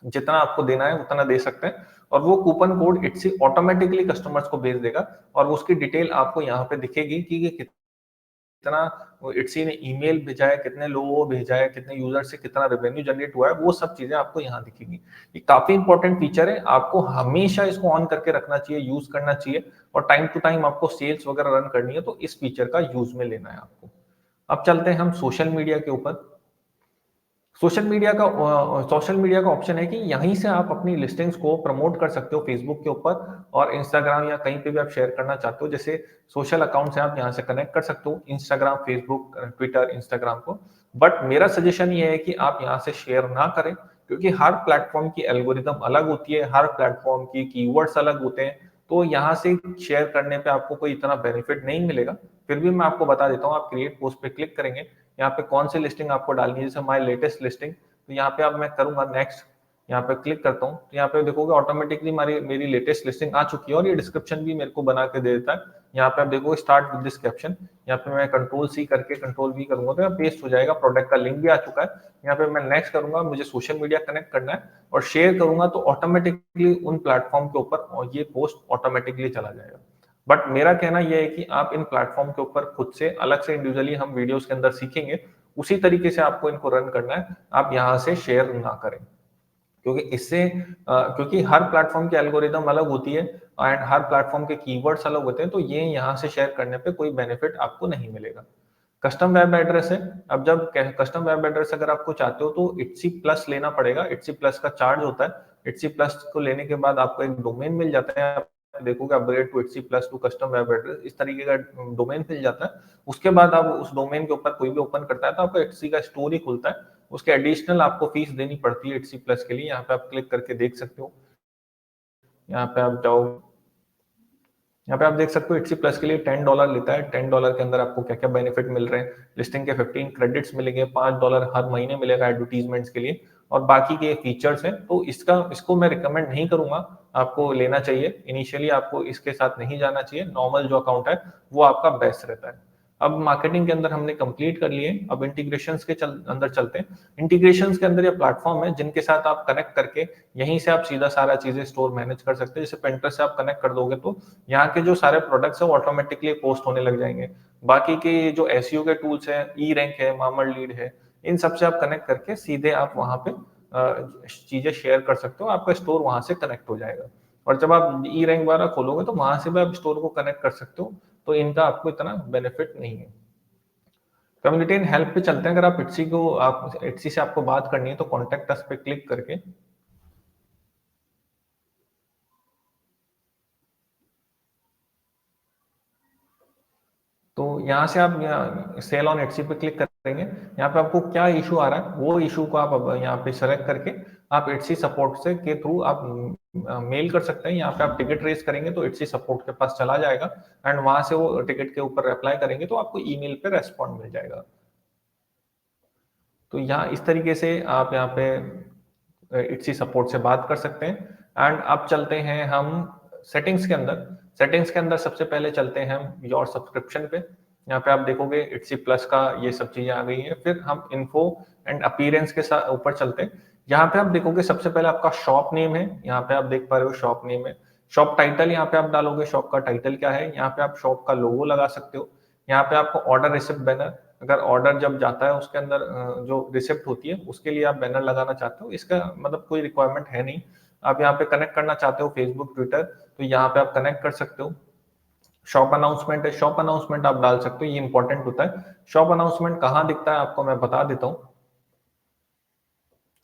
जितना आपको देना है उतना दे सकते हैं, और वो कूपन कोड इट्सी ऑटोमेटिकली कस्टमर्स को भेज देगा, और उसकी डिटेल आपको यहाँ पे दिखेगी कि ये कितना इट्सी ने ईमेल भेजा है, कितने लोगों को भेजा है, कितने यूजर से कितना रेवेन्यू जनरेट हुआ है, वो सब चीजें आपको यहाँ दिखेगी। ये काफी इंपॉर्टेंट फीचर है, आपको हमेशा इसको ऑन करके रखना चाहिए, यूज करना चाहिए, और टाइम टू टाइम आपको सेल्स वगैरह रन करनी है तो इस फीचर का यूज में लेना है आपको। अब चलते हैं हम सोशल मीडिया के ऊपर। सोशल मीडिया का ऑप्शन है कि यहीं से आप अपनी लिस्टिंग्स को प्रमोट कर सकते हो फेसबुक के ऊपर और इंस्टाग्राम या कहीं पे भी आप शेयर करना चाहते हो, जैसे सोशल अकाउंट से आप यहाँ से कनेक्ट कर सकते हो, इंस्टाग्राम, फेसबुक, ट्विटर, इंस्टाग्राम को। बट मेरा सजेशन ये है कि आप यहाँ से शेयर ना करें, क्योंकि हर प्लेटफॉर्म की एल्गोरिदम अलग होती है, हर प्लेटफॉर्म की कीवर्ड्स अलग होते हैं, तो यहाँ से शेयर करने पे आपको कोई इतना बेनिफिट नहीं मिलेगा। फिर भी मैं आपको बता देता हूँ, आप क्रिएट पोस्ट पे क्लिक करेंगे, यहाँ पे कौन सी लिस्टिंग आपको डालनी है, जैसे माय लेटेस्ट लिस्टिंग, तो यहाँ पे अब मैं करूंगा नेक्स्ट, यहाँ पे क्लिक करता हूँ, तो यहाँ पे देखोगे ऑटोमेटिकली मेरी लेटेस्ट लिस्टिंग आ चुकी है, और ये डिस्क्रिप्शन भी मेरे को बना के दे देता है। यहाँ पे आप देखोगे स्टार्ट विद दिस कैप्शन, यहाँ पे मैं कंट्रोल सी करके कंट्रोल वी करूंगा तो यहाँ पेस्ट हो जाएगा, प्रोडक्ट का लिंक भी आ चुका है। यहाँ पे मैं नेक्स्ट करूंगा, मुझे सोशल मीडिया कनेक्ट करना है और शेयर करूंगा, तो ऑटोमेटिकली उन प्लेटफॉर्म के ऊपर और ये पोस्ट ऑटोमेटिकली चला जाएगा। बट मेरा कहना यह है कि आप इन प्लेटफॉर्म के ऊपर खुद से अलग से इंडिविजुअली हम वीडियोस के अंदर सीखेंगे, उसी तरीके से आपको इनको रन करना है, आप यहाँ से शेयर ना करें, क्योंकि क्योंकि हर प्लेटफॉर्म की एल्गोरिदम अलग होती है एंड हर प्लेटफॉर्म के कीवर्ड्स अलग होते हैं, तो ये यहाँ से शेयर करने पे कोई बेनिफिट आपको नहीं मिलेगा। कस्टम वेब एड्रेस है, अब जब कस्टम वेब एड्रेस अगर आपको चाहते हो तो इट्सी प्लस लेना पड़ेगा, इट्सी प्लस का चार्ज होता है, इट्सी प्लस को लेने के बाद आपको एक डोमेन मिल जाता है, देखोगे upgrade to Etsy plus to custom web address, इस तरीके का डोमेन मिल जाता है। उसके बाद आप उस डोमेन के ऊपर कोई भी ओपन करता है तो आपको इट्सी का स्टोर ही खुलता है, उसके एडिशनल आपको फीस देनी पड़ती है इट्सी प्लस के लिए, यहाँ पे आप क्लिक करके देख सकते हो। यहाँ पे आप जाओ, यहाँ पे आप देख सकते हो इट्सी प्लस के लिए $10 लेता है, $10 के अंदर आपको क्या क्या बेनिफिट मिल रहे हैं, लिस्टिंग के 15 क्रेडिट्स मिलेंगे, $5 हर महीने मिलेगा एडवर्टीजमेंट्स के लिए, और बाकी के फीचर्स हैं, तो इसको मैं रिकमेंड नहीं करूंगा आपको लेना चाहिए, इनिशियली आपको इसके साथ नहीं जाना चाहिए, नॉर्मल जो अकाउंट है वो आपका बेस्ट रहता है। अब मार्केटिंग के अंदर हमने कंप्लीट कर लिए, अब इंटीग्रेशंस के अंदर चलते हैं। इंटीग्रेशंस के अंदर ये प्लेटफॉर्म है जिनके साथ आप कनेक्ट करके यहीं से आप सीधा सारा चीजें स्टोर मैनेज कर सकते हैं, जैसे Pinterest से आप कनेक्ट कर दोगे तो यहाँ के जो सारे प्रोडक्ट्स है वो ऑटोमेटिकली पोस्ट होने लग जाएंगे। बाकी के जो एसईओ के टूल्स हैं, ई रैंक है, मामर लीड है, इन सबसे आप कनेक्ट करके सीधे आप वहां पे चीजें शेयर कर सकते हो, आपका स्टोर वहां से कनेक्ट हो जाएगा। और जब आप ई रैंक वगैरह खोलोगे तो वहां से भी आप स्टोर को कनेक्ट कर सकते हो, तो इनका आपको इतना बेनिफिट नहीं है। कम्युनिटी एंड हेल्प पे चलते हैं, अगर आप इट्सी से आपको बात करनी है तो कॉन्टेक्ट अस पे क्लिक करके तो यहाँ से आप सेल ऑन एटसी पे क्लिक करेंगे, यहाँ पे आपको क्या इशू आ रहा है वो इशू को आप अब यहाँ पे सेलेक्ट करके आप एटसी सपोर्ट से के थ्रू आप मेल कर सकते हैं। यहाँ पे आप टिकट रेस करेंगे तो एटसी सपोर्ट के पास चला जाएगा, एंड वहां से वो टिकट के ऊपर अप्लाई करेंगे तो आपको ईमेल पे रेस्पॉन्ड मिल जाएगा। तो यहाँ इस तरीके से आप यहाँ पे इट्सी सपोर्ट से बात कर सकते हैं। एंड अब चलते हैं हम सेटिंग्स के अंदर। सेटिंग्स के अंदर सबसे पहले चलते हैं हम योर सब्सक्रिप्शन पे। यहाँ पे आप देखोगे इट्सी प्लस का ये सब चीजें आ गई हैं। फिर हम इन्फो एंड अपीयरेंस के साथ ऊपर चलते हैं। यहाँ पे आप देखोगे सबसे पहले आपका शॉप नेम है, यहाँ पे आप देख पा रहे हो शॉप नेम है। शॉप टाइटल यहाँ पे आप डालोगे, शॉप का टाइटल क्या है, यहाँ पे आप शॉप का लोगो लगा सकते हो। यहाँ पे आपको ऑर्डर रिसिप्ट बैनर, अगर ऑर्डर जब जाता है उसके अंदर जो रिसिप्ट होती है उसके लिए आप बैनर लगाना चाहते हो, इसका मतलब कोई रिक्वायरमेंट है नहीं। आप यहाँ पे कनेक्ट करना चाहते हो फेसबुक, ट्विटर, तो यहाँ पे आप कनेक्ट कर सकते हो। शॉप अनाउंसमेंट है, शॉप अनाउंसमेंट आप डाल सकते हो, ये इंपॉर्टेंट होता है। शॉप अनाउंसमेंट कहाँ दिखता है आपको मैं बता देता हूँ।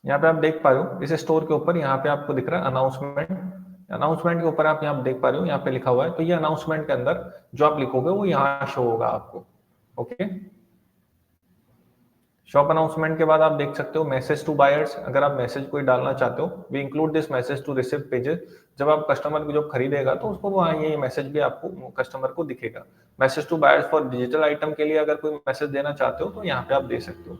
यहाँ पे आप देख पा रहे हो इस स्टोर के ऊपर, यहाँ पे आपको दिख रहा है अनाउंसमेंट। अनाउंसमेंट के ऊपर आप यहाँ देख पा रहे हो, यहाँ पे लिखा हुआ है, तो ये अनाउंसमेंट के अंदर जो आप लिखोगे वो यहाँ शो होगा आपको। ओके, शॉप अनाउंसमेंट के बाद आप देख सकते हो मैसेज टू बायर्स। अगर आप मैसेज कोई डालना चाहते हो, we include this message to receipt pages, जब आप कस्टमर को जब खरीदेगा तो उसको वहाँ ये मैसेज भी आपको कस्टमर को दिखेगा। Message to buyers for digital item के लिए अगर कोई मैसेज देना चाहते हो तो यहाँ पे आप दे सकते हो।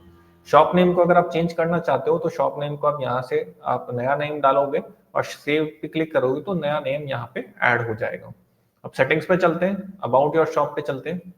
शॉप नेम को अगर आप चेंज करना चाहते हो तो शॉप नेम को आप यहाँ से आप नया नेम डालोगे और सेव पे क्लिक करोगे तो नया नेम यहाँ पे ऐड हो जाएगा। अब अब सेटिंग्स पे चलते हैं, अबाउट योर शॉप पे चलते हैं।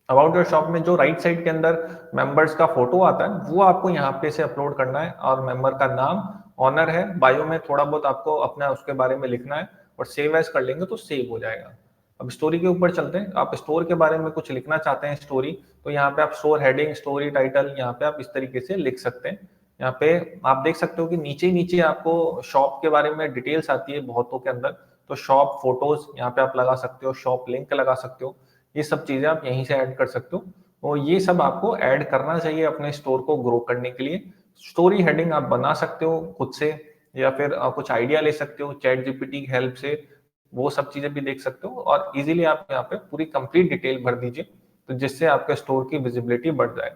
अबाउट योर शॉप में जो राइट साइड के अंदर मेंबर्स का फोटो आता है वो आपको यहाँ पे से अपलोड करना है, और मेंबर का नाम, ऑनर है, बायो में थोड़ा बहुत आपको अपना उसके बारे में लिखना है, और सेव एज कर लेंगे तो सेव हो जाएगा। अब स्टोरी के ऊपर चलते हैं। आप स्टोर के बारे में कुछ लिखना चाहते हैं स्टोरी, तो यहाँ पे आप स्टोर हेडिंग, स्टोरी टाइटल, यहाँ पे आप इस तरीके से लिख सकते हैं। यहाँ पे आप देख सकते हो कि नीचे नीचे आपको शॉप के बारे में डिटेल्स आती है बहुतों के अंदर, तो शॉप फोटोज यहाँ पे आप लगा सकते हो, शॉप लिंक लगा सकते हो, ये सब चीजें आप यहीं से ऐड कर सकते हो। और ये सब आपको ऐड करना चाहिए अपने स्टोर को ग्रो करने के लिए। स्टोरी हेडिंग आप बना सकते हो खुद से, या फिर कुछ आइडिया ले सकते हो चैट जीपीटी की हेल्प से, वो सब चीजें भी देख सकते हो, और इजीली आप यहाँ पे पूरी कंप्लीट डिटेल भर दीजिए, तो जिससे आपके स्टोर की विजिबिलिटी बढ़ जाए।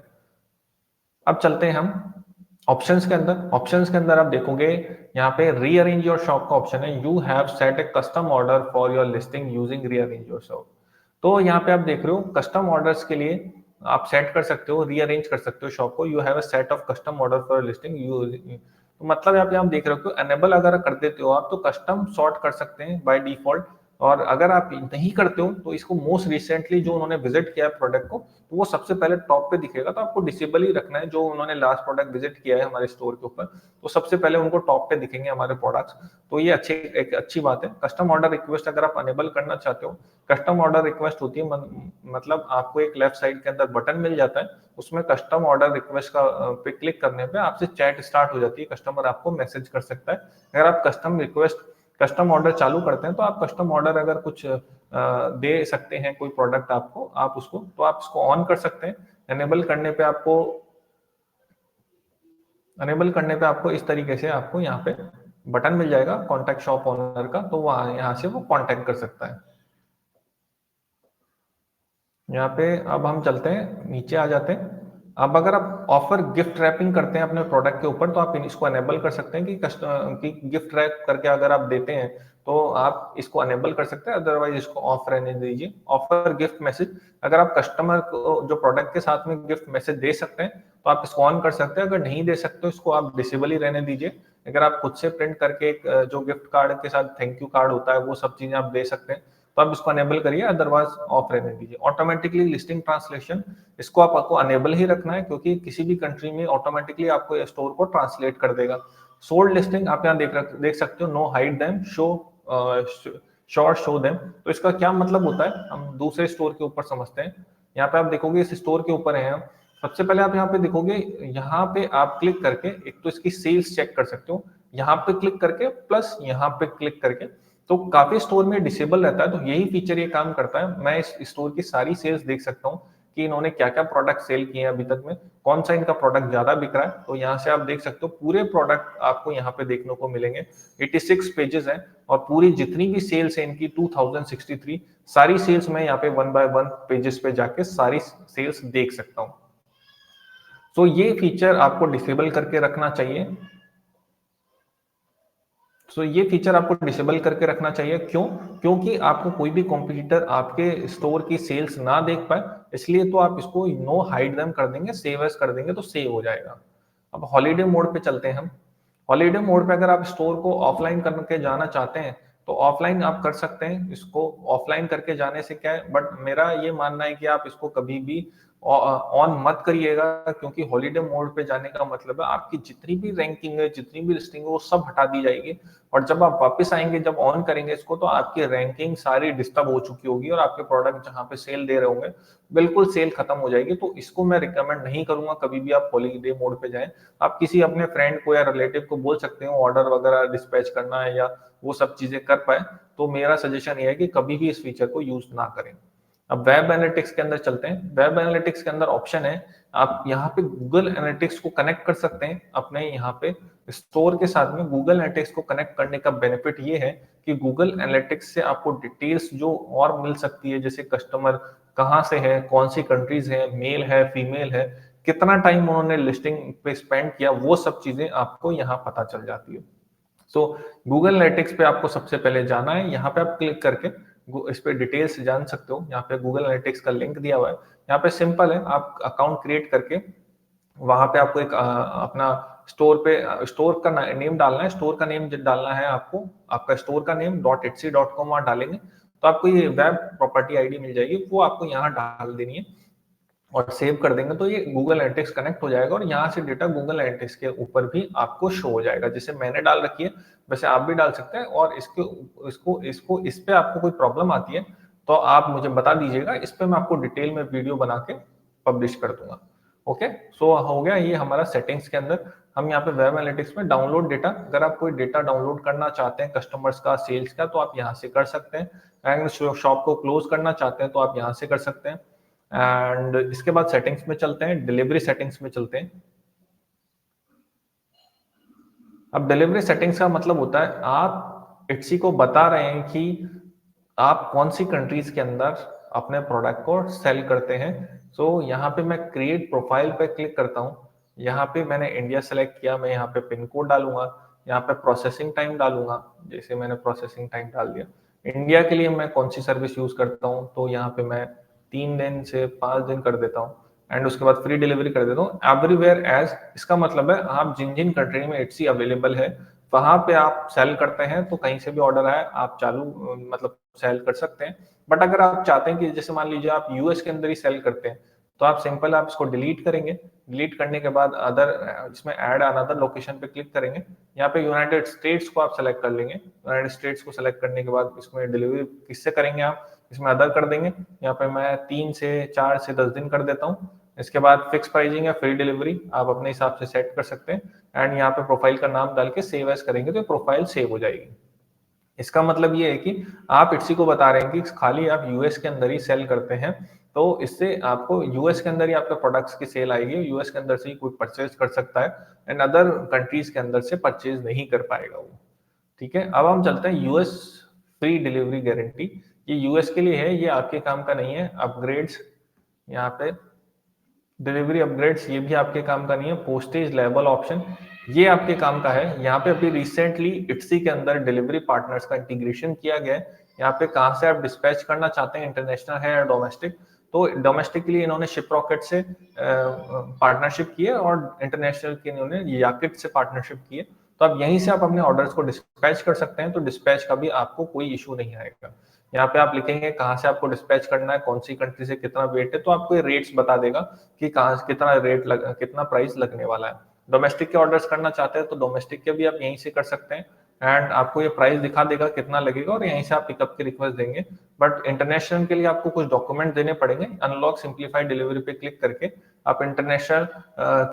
अब चलते हैं हम ऑप्शंस के अंदर। ऑप्शंस के अंदर आप देखोगे यहाँ पे रीअरेंज योर शॉप का ऑप्शन है। You have set A custom order for your listing using rearrange your shop. तो यहाँ पे आप देख रहे हो कस्टम ऑर्डर्स के लिए आप सेट कर सकते हो, रीअरेंज कर सकते हो शॉप को। You have a set of custom order for listing you, तो मतलब यहाँ पे आप देख रहे हो कि एनेबल अगर कर देते हो आप तो कस्टम सॉर्ट कर सकते हैं बाय डिफॉल्ट, और अगर आप नहीं करते हो तो इसको मोस्ट रिसेंटली जो उन्होंने विजिट किया है प्रोडक्ट को, तो वो सबसे पहले टॉप पे दिखेगा। तो आपको डिसेबल ही रखना है, जो उन्होंने लास्ट प्रोडक्ट विजिट किया है हमारे स्टोर के ऊपर, तो सबसे पहले उनको टॉप पे दिखेंगे हमारे प्रोडक्ट्स। तो ये एक अच्छी बात है। कस्टम ऑर्डर रिक्वेस्ट अगर आप अनेबल करना चाहते हो, कस्टम ऑर्डर रिक्वेस्ट होती है मतलब आपको एक लेफ्ट साइड के अंदर बटन मिल जाता है, उसमें कस्टम ऑर्डर रिक्वेस्ट का पे क्लिक करने पे आपसे चैट स्टार्ट हो जाती है, कस्टमर आपको मैसेज कर सकता है। अगर आप कस्टम ऑर्डर चालू करते हैं तो आप कस्टम ऑर्डर अगर कुछ दे सकते हैं कोई प्रोडक्ट आपको, आप उसको, तो आप इसको ऑन कर सकते हैं। अनेबल करने पे आपको इस तरीके से आपको यहाँ पे बटन मिल जाएगा कॉन्टेक्ट शॉप ओनर का, तो वहां यहाँ से वो कॉन्टेक्ट कर सकता है। यहाँ पे अब हम चलते हैं, नीचे आ जाते हैं। अब अगर आप ऑफर गिफ्ट रैपिंग करते हैं अपने प्रोडक्ट के ऊपर, तो आप इसको अनेबल कर सकते हैं कि गिफ्ट रैप करके अगर आप देते हैं तो आप इसको अनेबल कर सकते हैं, अदरवाइज इसको ऑफ रहने दीजिए। ऑफर गिफ्ट मैसेज, अगर आप कस्टमर को जो प्रोडक्ट के साथ में गिफ्ट मैसेज दे सकते हैं तो आप इसको ऑन कर सकते हैं, अगर नहीं दे सकते तो इसको आप डिसेबल ही रहने दीजिए। अगर आप खुद से प्रिंट करके जो गिफ्ट कार्ड के साथ थैंक यू कार्ड होता है वो सब चीजें आप दे सकते हैं, तो आप इसको अनेबल करिए, अदरवाइज ऑफ रहने दीजिए। ऑटोमेटिकली लिस्टिंग ट्रांसलेशन, इसको आपको अनेबल ही रखना है, क्योंकि किसी भी कंट्री में ऑटोमेटिकली आपको स्टोर को ट्रांसलेट कर देगा। सोल्ड लिस्टिंग आप यहाँ देख सकते हो, no hide them, show them. तो इसका क्या मतलब होता है हम दूसरे स्टोर के ऊपर समझते हैं। यहाँ पे आप देखोगे इस स्टोर के ऊपर है हम, सबसे पहले आप यहाँ पे देखोगे, यहाँ पे आप क्लिक करके एक तो इसकी सेल्स चेक कर सकते हो, यहाँ पे क्लिक करके प्लस यहाँ पे क्लिक करके। तो काफी स्टोर में डिसेबल रहता है, तो यही फीचर ये काम करता है। मैं इस स्टोर की सारी सेल्स देख सकता हूँ कि इन्होंने क्या क्या प्रोडक्ट सेल किए हैं अभी तक में, कौन सा इनका प्रोडक्ट ज्यादा बिक रहा है। तो यहाँ से आप देख सकते हो पूरे प्रोडक्ट आपको यहाँ पे देखने को मिलेंगे। 86 पेजेस हैं, और पूरी जितनी भी सेल्स है इनकी 2063 सारी सेल्स मैं यहाँ पे 1 बाय 1 पेजेस पे जाके सारी सेल्स देख सकता हूँ। तो ये फीचर आपको डिसेबल करके रखना चाहिए। सो ये फीचर आपको डिसेबल करके रखना चाहिए। क्यों? क्योंकि आपको कोई भी कॉम्पिटिटर आपके स्टोर की सेल्स ना देख पाए, इसलिए तो आप इसको नो हाइड देम कर देंगे, सेव एज कर देंगे तो सेव हो जाएगा। अब हॉलीडे मोड पे चलते हैं हम। हॉलीडे मोड पे अगर आप स्टोर को ऑफलाइन करके जाना चाहते हैं तो ऑफलाइन आप कर सकते हैं। इसको ऑफलाइन करके जाने से क्या है, बट मेरा ये मानना है कि आप इसको कभी भी ऑन मत करिएगा, क्योंकि हॉलीडे मोड पे जाने का मतलब है आपकी जितनी भी रैंकिंग है, जितनी भी लिस्टिंग है, वो सब हटा दी जाएगी। और जब आप वापस आएंगे, जब ऑन करेंगे इसको, तो आपकी रैंकिंग सारी डिस्टर्ब हो चुकी होगी, और आपके प्रोडक्ट जहां पे सेल दे रहे होंगे बिल्कुल सेल खत्म हो जाएगी। तो इसको मैं रिकमेंड नहीं करूंगा कभी भी आप हॉलीडे मोड पे जाएं। आप किसी अपने फ्रेंड को या रिलेटिव को बोल सकते हो ऑर्डर वगैरह डिस्पैच करना है, या वो सब चीजें कर पाए, तो मेरा सजेशन ये है कि कभी भी इस फीचर को यूज ना करें। अब वेब एनालिटिक्स के अंदर चलते हैं। वेब एनालिटिक्स के अंदर ऑप्शन है, आप यहाँ पे गूगल एनालिटिक्स को कनेक्ट कर सकते हैं अपने यहाँ पे स्टोर के साथ में। गूगल एनालिटिक्स को कनेक्ट करने का बेनिफिट ये है कि गूगल एनालिटिक्स से आपको डिटेल्स जो और मिल सकती है, जैसे कस्टमर कहाँ से है, कौन सी कंट्रीज है, मेल है, फीमेल है, कितना टाइम उन्होंने लिस्टिंग पे स्पेंड किया, वो सब चीजें आपको यहाँ पता चल जाती है। सो गूगल एनालिटिक्स पे आपको सबसे पहले जाना है। यहाँ पे आप क्लिक करके इस पे डिटेल्स जान सकते हो। यहाँ पे गूगल एनालिटिक्स का लिंक दिया हुआ है। यहाँ पे सिंपल है, आप अकाउंट क्रिएट करके वहां पे आपको एक अपना स्टोर का नेम डालना है। स्टोर का नेम डालना है आपको, आपका स्टोर का नेम .etsy.com वहां डालेंगे। तो आपको ये वेब प्रॉपर्टी आईडी मिल जाएगी, वो आपको यहाँ डाल देनी है और सेव कर देंगे तो ये गूगल एनालिटिक्स कनेक्ट हो जाएगा और यहाँ से डेटा गूगल एनालिटिक्स के ऊपर भी आपको शो हो जाएगा। जैसे मैंने डाल रखी है वैसे आप भी डाल सकते हैं, और इसको इस पे आपको कोई प्रॉब्लम आती है तो आप मुझे बता दीजिएगा, इस पे मैं आपको डिटेल में वीडियो बना के पब्लिश कर दूंगा। ओके, सो हो गया ये हमारा सेटिंग्स के अंदर। हम यहाँ पे वेब एनालिटिक्स में डाउनलोड डेटा, अगर आप कोई डेटा डाउनलोड करना चाहते हैं कस्टमर्स का, सेल्स का, तो आप यहाँ से कर सकते हैं। एंड शॉप को क्लोज करना चाहते हैं तो आप यहाँ से कर सकते हैं। एंड इसके बाद सेटिंग्स में चलते हैं, डिलीवरी सेटिंग्स में चलते हैं। अब डिलीवरी सेटिंग्स का मतलब होता है आप इट्सी को बता रहे हैं कि आप कौन सी कंट्रीज के अंदर अपने प्रोडक्ट को सेल करते हैं। सो यहाँ पे मैं क्रिएट प्रोफाइल पे क्लिक करता हूँ। यहाँ पे मैंने इंडिया सेलेक्ट किया, मैं यहाँ पे पिन कोड डालूंगा, यहाँ पे प्रोसेसिंग टाइम डालूंगा, जैसे मैंने प्रोसेसिंग टाइम डाल दिया। इंडिया के लिए मैं कौन सी सर्विस यूज करता हूँ, तो यहाँ पे मैं 3 दिन से 5 दिन कर देता हूँ। एंड उसके बाद फ्री डिलीवरी कर देता हूँ। एवरीवेयर एज, इसका मतलब है आप जिन जिन कंट्री में इट्सी अवेलेबल है वहां पे आप सेल करते हैं, तो कहीं से भी ऑर्डर आए आप चालू मतलब सेल कर सकते हैं। बट अगर आप चाहते हैं कि जैसे मान लीजिए आप यूएस के अंदर ही सेल करते हैं, तो आप सिंपल आप इसको डिलीट करेंगे। डिलीट करने के बाद अदर, इसमें ऐड अनदर लोकेशन पे क्लिक करेंगे। यहाँ पे यूनाइटेड स्टेट्स को आप सेलेक्ट कर लेंगे। यूनाइटेड स्टेट्स को सेलेक्ट करने के बाद इसमें डिलीवरी किससे करेंगे आप, इसमें अदर कर देंगे। यहाँ पे मैं 3 से 4 से 10 दिन कर देता हूँ। इसके बाद फिक्स प्राइसिंग है, फ्री डिलीवरी आप अपने हिसाब से सेट कर सकते हैं। एंड यहाँ पे प्रोफाइल का नाम डाल के सेव एज करेंगे तो प्रोफाइल सेव हो जाएगी। इसका मतलब ये है कि आप इट्सी को बता रहे हैं कि खाली आप यूएस के अंदर ही सेल करते हैं, तो इससे आपको यूएस के अंदर ही आपके प्रोडक्ट्स की सेल आएगी, यूएस के अंदर से ही कोई परचेज कर सकता है एंड अदर कंट्रीज के अंदर से परचेज नहीं कर पाएगा वो। ठीक है, अब हम चलते हैं यूएस फ्री डिलीवरी गारंटी। ये यूएस के लिए है, ये आपके काम का नहीं है। अपग्रेड्स, यहाँ पे डिलीवरी अपग्रेड्स, ये भी आपके काम का नहीं है। पोस्टेज लेवल ऑप्शन, ये आपके काम का है। यहाँ पे अभी रिसेंटली इट्सी के अंदर डिलीवरी पार्टनर्स का इंटीग्रेशन किया गया है। यहाँ पे कहाँ से आप डिस्पैच करना चाहते हैं, इंटरनेशनल है या डोमेस्टिक, तो डोमेस्टिक के लिए इन्होंने शिप रॉकेट से पार्टनरशिप की है और इंटरनेशनल के इन्होंने याकिट से पार्टनरशिप की है। तो अब यहीं से आप अपने ऑर्डर्स को डिस्पैच कर सकते हैं, तो डिस्पैच का भी आपको कोई इशू नहीं आएगा। यहाँ पे आप लिखेंगे कहाँ से आपको डिस्पैच करना है, कौन सी कंट्री से कितना वेट है, तो आपको ये रेट्स बता देगा कि कहाँ कितना कितना प्राइस लगने वाला है। डोमेस्टिक के ऑर्डर्स करना चाहते हैं तो डोमेस्टिक के भी आप यहीं से कर सकते हैं एंड आपको ये प्राइस दिखा देगा कितना लगेगा और यहीं से आप पिकअप की रिक्वेस्ट देंगे। बट इंटरनेशनल के लिए आपको कुछ डॉक्यूमेंट देने पड़ेंगे। अनलॉक सिंप्लीफाइड डिलीवरी पे क्लिक करके आप इंटरनेशनल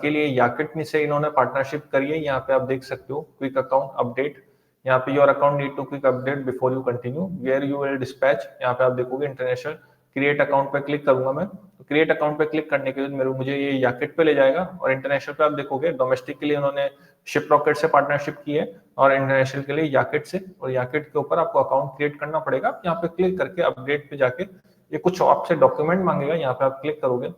के लिए याकिट में से इन्होंने पार्टनरशिप करी है। यहाँ पे आप देख सकते हो क्विक अकाउंट अपडेट, यहाँ पे your account need to quick update before you continue where you will dispatch. यहाँ पे आप देखोगे इंटरनेशनल, क्रिएट अकाउंट पे क्लिक करूंगा मैं, तो क्रिएट अकाउंट पे क्लिक करने के बाद मुझे ये याकिट पे ले जाएगा। और इंटरनेशनल पे आप देखोगे डोमेस्टिक के लिए उन्होंने शिप रॉकेट से पार्टनरशिप की है और इंटरनेशनल के लिए याकिट से, और याकिट के ऊपर आपको अकाउंट क्रिएट करना पड़ेगा। आप यहाँ पे क्लिक करके अपडेट पे जाके ये कुछ आपसे डॉक्यूमेंट मांगेगा, यहाँ पे आप क्लिक करोगे।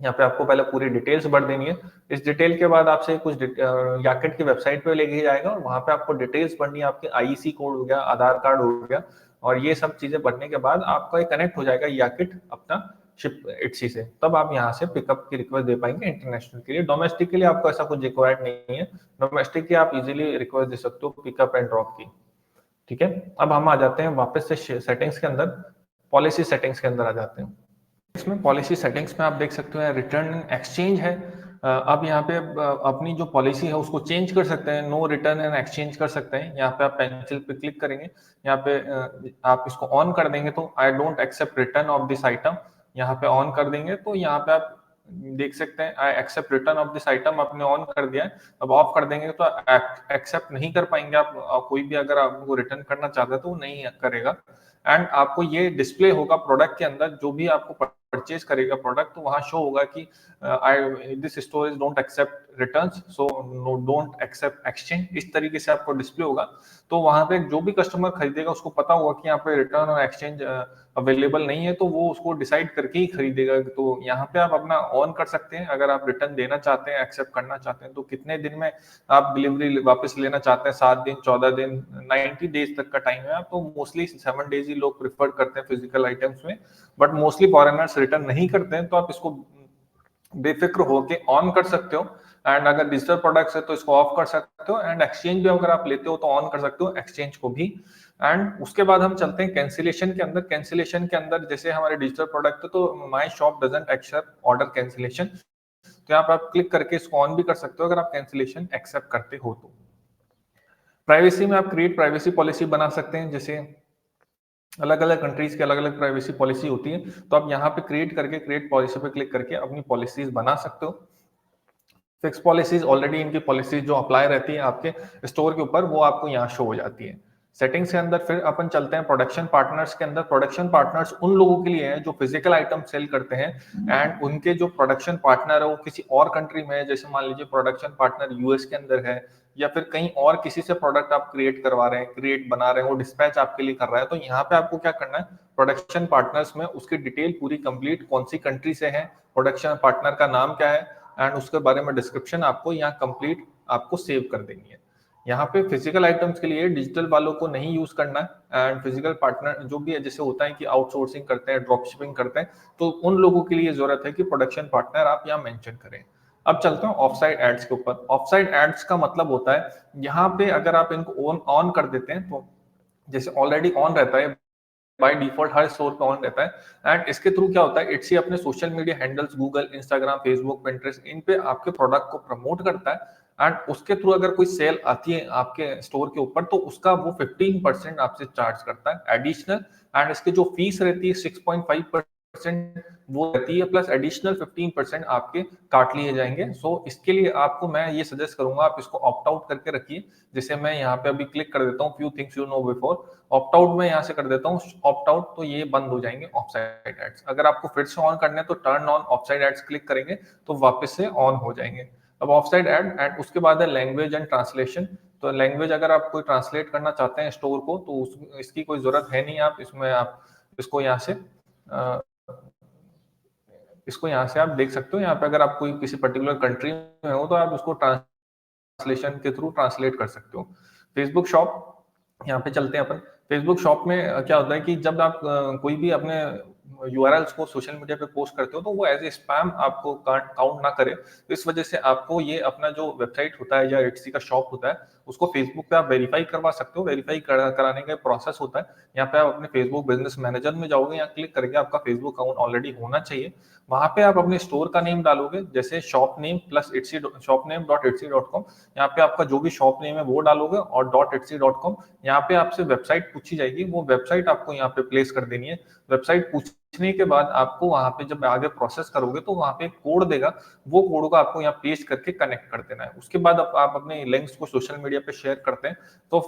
यहाँ पे आपको पहले पूरी डिटेल्स भर देनी है। इस डिटेल के बाद आपसे कुछ याकिट की वेबसाइट पे लेके जाएगा और वहां पे आपको डिटेल्स भरनी है, आपके आईसी कोड हो गया, आधार कार्ड हो गया, और ये सब चीजें भरने के बाद आपका कनेक्ट हो जाएगा याकिट अपना शिप इट्सी से। तब आप यहाँ से पिकअप की रिक्वेस्ट दे पाएंगे इंटरनेशनल के लिए। डोमेस्टिक के लिए आपको ऐसा कुछ रिक्वायर्ड नहीं है, डोमेस्टिक की आप इजिली रिक्वेस्ट दे सकते हो पिकअप एंड ड्रॉप की। ठीक है, अब हम आ जाते हैं वापस से सेटिंग्स के अंदर, पॉलिसी सेटिंग्स के अंदर आ जाते हैं। इसमें पॉलिसी सेटिंग्स में आप देख सकते हो रिटर्न एक्सचेंज है। अब यहाँ पे अपनी जो पॉलिसी है उसको चेंज कर सकते हैं, नो रिटर्न एंड एक्सचेंज कर सकते हैं। यहाँ पे आप पेंसिल पे क्लिक करेंगे, यहाँ पे आप इसको ऑन कर देंगे तो I don't accept return of this item, यहाँ पे ऑन कर देंगे तो यहाँ पे आप देख सकते हैं I accept return of this item आपने ऑन कर दिया है। अब ऑफ कर देंगे तो एक्सेप्ट नहीं कर पाएंगे आप कोई भी अगर आपको रिटर्न करना चाहते हैं तो वो नहीं करेगा। एंड आपको ये डिस्प्ले होगा प्रोडक्ट के अंदर, जो भी आपको परचेज करेगा प्रोडक्ट तो वहां शो होगा कि I this storage don't accept returns, so no don't accept exchange, इस तरीके से आपको डिस्प्ले होगा। तो वहां पे जो भी कस्टमर खरीदेगा उसको पता होगा कि यहाँ पे रिटर्न और एक्सचेंज अवेलेबल नहीं है, तो वो उसको डिसाइड करके ही खरीदेगा। तो यहाँ पे आप अपना ऑन कर सकते हैं, अगर आप रिटर्न देना चाहते हैं, एक्सेप्ट करना चाहते हैं तो कितने दिन में आप डिलीवरी वापस लेना चाहते हैं, 7 दिन, 14 दिन, 90 डेज तक का टाइम है। तो मोस्टली 7 डेज ही लोग प्रिफर करते हैं फिजिकल आइटम्स में, बट मोस्टली फॉरेनर्स रिटर्न नहीं करते हैं। तो आप इसको बेफिक्र होके ऑन कर सकते हो। एंड अगर डिजिटल प्रोडक्ट्स है तो इसको ऑफ कर सकते हो, एंड एक्सचेंज भी अगर आप लेते हो तो ऑन कर सकते हो, एक्सचेंज को भी एंड उसके बाद हम चलते हैं कैंसिलेशन के अंदर। कैंसिलेशन के अंदर जैसे हमारे डिजिटल प्रोडक्ट है तो my shop doesn't accept order cancellation, तो यहाँ पे आप क्लिक करके इसको ऑन भी कर सकते हो अगर आप कैंसिलेशन एक्सेप्ट करते हो तो। प्राइवेसी में आप क्रिएट प्राइवेसी पॉलिसी बना सकते हैं, जैसे अलग अलग कंट्रीज की अलग अलग प्राइवेसी पॉलिसी होती है, तो आप यहाँ पे क्रिएट करके क्रिएट पॉलिसी पे क्लिक करके अपनी पॉलिसीज बना सकते हो। फिक्स पॉलिसीज ऑलरेडी इनकी पॉलिसीज जो अप्लाई रहती है आपके स्टोर के ऊपर वो आपको यहाँ शो हो जाती है। सेटिंग्स के अंदर फिर अपन चलते हैं प्रोडक्शन पार्टनर्स के अंदर। प्रोडक्शन पार्टनर्स उन लोगों के लिए है जो फिजिकल आइटम सेल करते हैं एंड उनके जो प्रोडक्शन पार्टनर है वो किसी और कंट्री में है, जैसे मान लीजिए प्रोडक्शन पार्टनर यूएस के अंदर है या फिर कहीं और किसी से प्रोडक्ट आप क्रिएट करवा रहे हैं, क्रिएट बना रहे हैं, वो डिस्पैच आपके लिए कर रहा है, तो यहाँ पे आपको क्या करना है, प्रोडक्शन पार्टनर्स में उसकी डिटेल पूरी कंप्लीट कौन सी कंट्री से है, प्रोडक्शन पार्टनर का नाम क्या है एंड उसके बारे में डिस्क्रिप्शन आपको यहाँ कंप्लीट आपको सेव कर देनी है। यहाँ पे फिजिकल आइटम्स के लिए डिजिटल वालों को नहीं यूज करना है एंड फिजिकल पार्टनर जो भी है, जैसे होता है कि आउटसोर्सिंग करते हैं, ड्रॉप शिपिंग करते हैं, तो उन लोगों के लिए जरूरत है कि प्रोडक्शन पार्टनर आप यहाँ मेंशन करें। अब चलते हैं ऑफसाइट एड्स के ऊपर। ऑफसाइट एड्स का मतलब होता है यहाँ पे अगर आप इनको ऑन कर देते हैं तो जैसे ऑलरेडी ऑन रहता है बाय डिफॉल्ट हर स्टोर पे ऑन रहता है एंड इसके थ्रू क्या होता है, इट्सी अपने social media handles Google, Instagram, Facebook, Pinterest इन पे आपके प्रोडक्ट को प्रमोट करता है एंड उसके थ्रू अगर कोई सेल आती है आपके स्टोर के ऊपर तो उसका वो 15% आपसे चार्ज करता है एडिशनल एंड इसकी जो फीस रहती है 6.5% वो रहती है प्लस एडिशनल 15% आपके काट लिए जाएंगे। सो इसके लिए आपको मैं ये सजेस्ट करूंगा आप इसको ऑप्ट आउट करके रखिए। जैसे मैं यहाँ पे अभी क्लिक कर देता हूँ few things you know before, opt out में यहाँ से कर देता हूँ ऑप्ट आउट, तो ये बंद हो जाएंगे ऑफसाइट एड्स। अगर आपको फिर से ऑन करना है तो turn on offsite ads click करेंगे तो वापस से ऑन हो जाएंगे। अब ऑफसाइट एड एंड उसके बाद है लैंग्वेज एंड ट्रांसलेशन। तो लैंग्वेज अगर आप कोई ट्रांसलेट करना चाहते हैं स्टोर को तो इसकी कोई जरूरत है नहीं, आप इसमें आप इसको यहाँ से आप देख सकते हो। यहाँ पे अगर आप कोई किसी पर्टिकुलर कंट्री में हो तो आप उसको ट्रांसलेशन के थ्रू ट्रांसलेट कर सकते हो। फेसबुक शॉप, यहाँ पे चलते हैं अपन। फेसबुक शॉप में क्या होता है कि जब आप कोई भी अपने यूआरएल्स को सोशल मीडिया पे पोस्ट करते हो तो वो एज ए स्पैम आपको काउंट ना करे, तो इस वजह से आपको ये अपना जो वेबसाइट होता है या एटसी का शॉप होता है उसको फेसबुक पे आप वेरीफाई करवा सकते हो। वेरीफाई कराने का प्रोसेस होता है, यहाँ पे आप अपने फेसबुक बिजनेस मैनेजर में जाओगे, यहाँ क्लिक करके आपका फेसबुक अकाउंट ऑलरेडी होना चाहिए। वहां पे आप अपने स्टोर का नेम डालोगे, जैसे shop name plus Etsy shop name dot Etsy dot com, यहाँ पे आपका जो भी शॉप नेम है वो डालोगे और डॉट इट्सी डॉट कॉम, यहाँ पे आपसे वेबसाइट पूछी जाएगी, वो वेबसाइट आपको यहाँ पे प्लेस कर देनी है। वेबसाइट पूछने के बाद आपको वहां पे जब आगे प्रोसेस करोगे तो वहां पे कोड देगा, वो कोड को आपको यहाँ पेस्ट करके कनेक्ट कर देना है। उसके बाद आप अपने लिंक्स को सोशल मीडिया पे शेयर करते हैं तो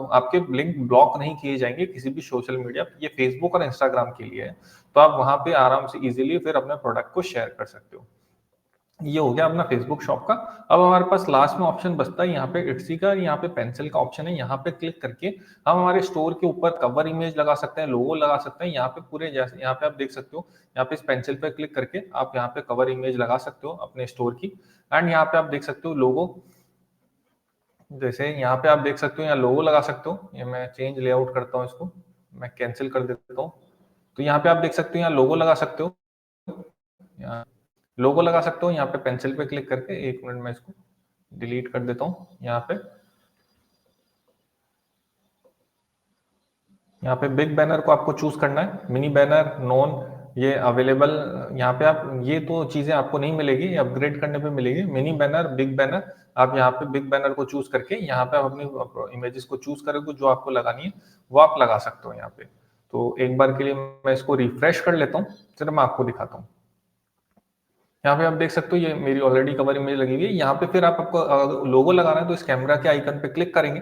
आपके लिंक ब्लॉक नहीं किए जाएंगे किसी भी सोशल मीडिया, ये फेसबुक और इंस्टाग्राम के लिए है, तो आप वहां पे आराम से इजीली फिर अपने प्रोडक्ट को शेयर कर सकते हो। ये हो गया अपना फेसबुक शॉप का। अब हमारे पास लास्ट में ऑप्शन बचता है यहाँ पे इट्सी का, यहाँ पे पेंसिल का ऑप्शन है, यहाँ पे क्लिक करके हम हमारे स्टोर के ऊपर कवर इमेज लगा सकते हैं, लोगो लगा सकते हैं। यहाँ पे पूरे जैसे यहाँ पे आप देख सकते हो, यहाँ पे इस पेंसिल पे क्लिक करके आप यहाँ पे कवर इमेज लगा सकते हो अपने स्टोर की एंड यहाँ पे आप देख सकते हो लोगो, जैसे यहाँ पे आप देख सकते हो यहाँ लोगो लगा सकते हो। ये मैं चेंज लेआउट करता हूँ, इसको मैं कैंसिल कर देता हूँ। तो यहाँ पे आप देख सकते हो यहाँ लोगो लगा सकते हो, यहाँ लोगो लगा सकते हो। यहाँ पे पेंसिल पे क्लिक करके एक मिनट में इसको डिलीट कर देता हूँ। यहाँ पे बिग बैनर को आपको चूज करना है, मिनी बैनर, नॉन, ये अवेलेबल। यहाँ पे आप ये तो चीजें आपको नहीं मिलेगी, अपग्रेड करने पे मिलेगी। मिनी बैनर, बिग बैनर, आप यहाँ पे बिग बैनर को चूज करके यहाँ पे आप अपनी इमेजेस को चूज करोगे जो आपको लगानी है वो आप लगा सकते हो यहाँ पे। तो एक बार के लिए मैं इसको रिफ्रेश कर लेता हूँ, फिर मैं आपको दिखाता हूँ। यहाँ पे आप देख सकते हो ये मेरी ऑलरेडी कवर इमेज लगी हुई है। यहाँ पे फिर आपको लोगो लगाना है तो इस कैमरा के आइकन पे क्लिक करेंगे,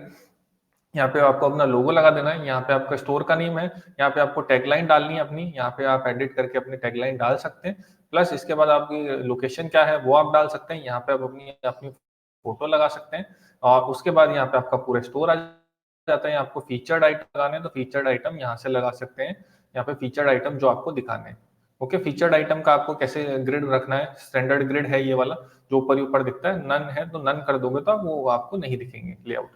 यहाँ पे आपको अपना लोगो लगा देना है। यहाँ पे आपका स्टोर का नेम है, यहाँ पे आपको टैगलाइन डालनी है अपनी, यहाँ पे आप एडिट करके अपनी टैगलाइन डाल सकते हैं। प्लस इसके बाद आपकी लोकेशन क्या है वो आप डाल सकते हैं, यहाँ पे आप अपनी अपनी फोटो लगा सकते हैं और उसके बाद यहाँ पे आपका पूरा स्टोर आ जाता है। आपको फीचर्ड आइटम लगाने हैं तो फीचर्ड आइटम यहाँ से लगा सकते हैं, यहाँ पे फीचर्ड आइटम जो आपको दिखाने हैं। ओके, फीचर्ड आइटम का आपको कैसे ग्रिड रखना है, स्टैंडर्ड ग्रिड है ये वाला जो ऊपर ही ऊपर दिखता है, नन है तो नन कर दोगे तो वो आपको नहीं दिखेंगे लेआउट।